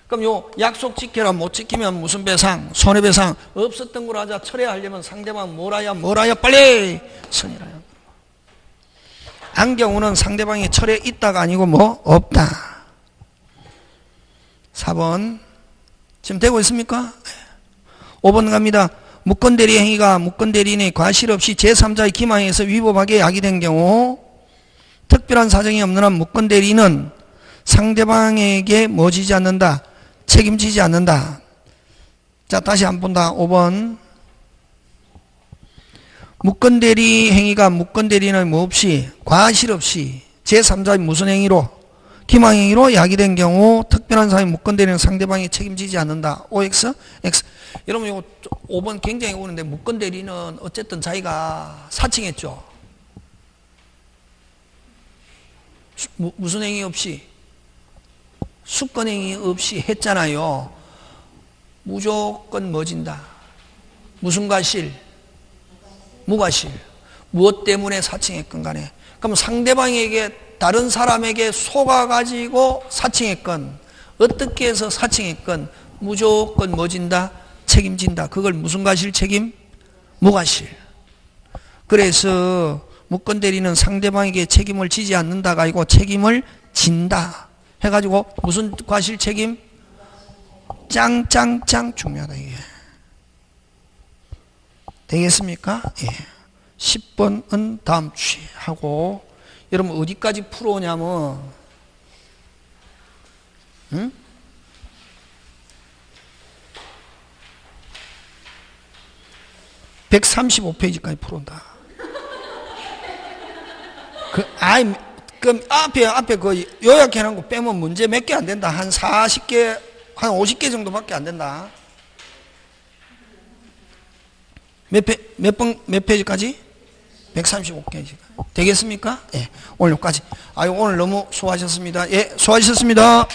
그럼 요 약속 지켜라 못 지키면 무슨 배상? 손해배상. 없었던 걸 하자. 철회하려면 상대방 뭐라야 빨리 선이라야. 안 경우는 상대방이 철회 있다가 아니고 뭐 없다. 4번 지금 되고 있습니까? 5번 갑니다. 무권대리 행위가 무권대리인의 과실 없이 제3자의 기망에서 위법하게 야기된 경우 특별한 사정이 없는 한 무권대리인은 상대방에게 뭐 지지 않는다? 책임지지 않는다. 자, 다시 한 번 더 5번. 무권대리 행위가 무권대리인의 뭐 없이 과실 없이 제3자의 무슨 행위로? 기망행위로 야기된 경우 특별한 사항이 무권대리는 상대방이 책임지지 않는다. OX? X. 여러분 이거 5번 굉장히 오는데 무권대리는 어쨌든 자기가 사칭했죠. 무슨 행위 없이? 수권행위 없이 했잖아요. 무조건 뭐진다? 무슨 과실? 무과실. 무엇 때문에 사칭했건 간에. 그럼 상대방에게 다른 사람에게 속아가지고 사칭했건 어떻게 해서 사칭했건 무조건 뭐진다? 책임진다. 그걸 무슨 과실 책임? 무과실. 그래서 무권대리는 상대방에게 책임을 지지 않는다가 아니고 책임을 진다 해가지고 무슨 과실 책임? 짱 중요하다 이게. 되겠습니까? 예. 10번은 다음 주에 하고 여러분 어디까지 풀어오냐면 135페이지까지 풀어온다. 그럼 앞에 그 요약해놓은 거 빼면 문제 몇 개 안 된다. 한 40개, 한 50개 정도밖에 안 된다. 몇 페이지까지? 135페이지. 되겠습니까? 예. 오늘 여기까지. 오늘 너무 수고하셨습니다. 예, 수고하셨습니다.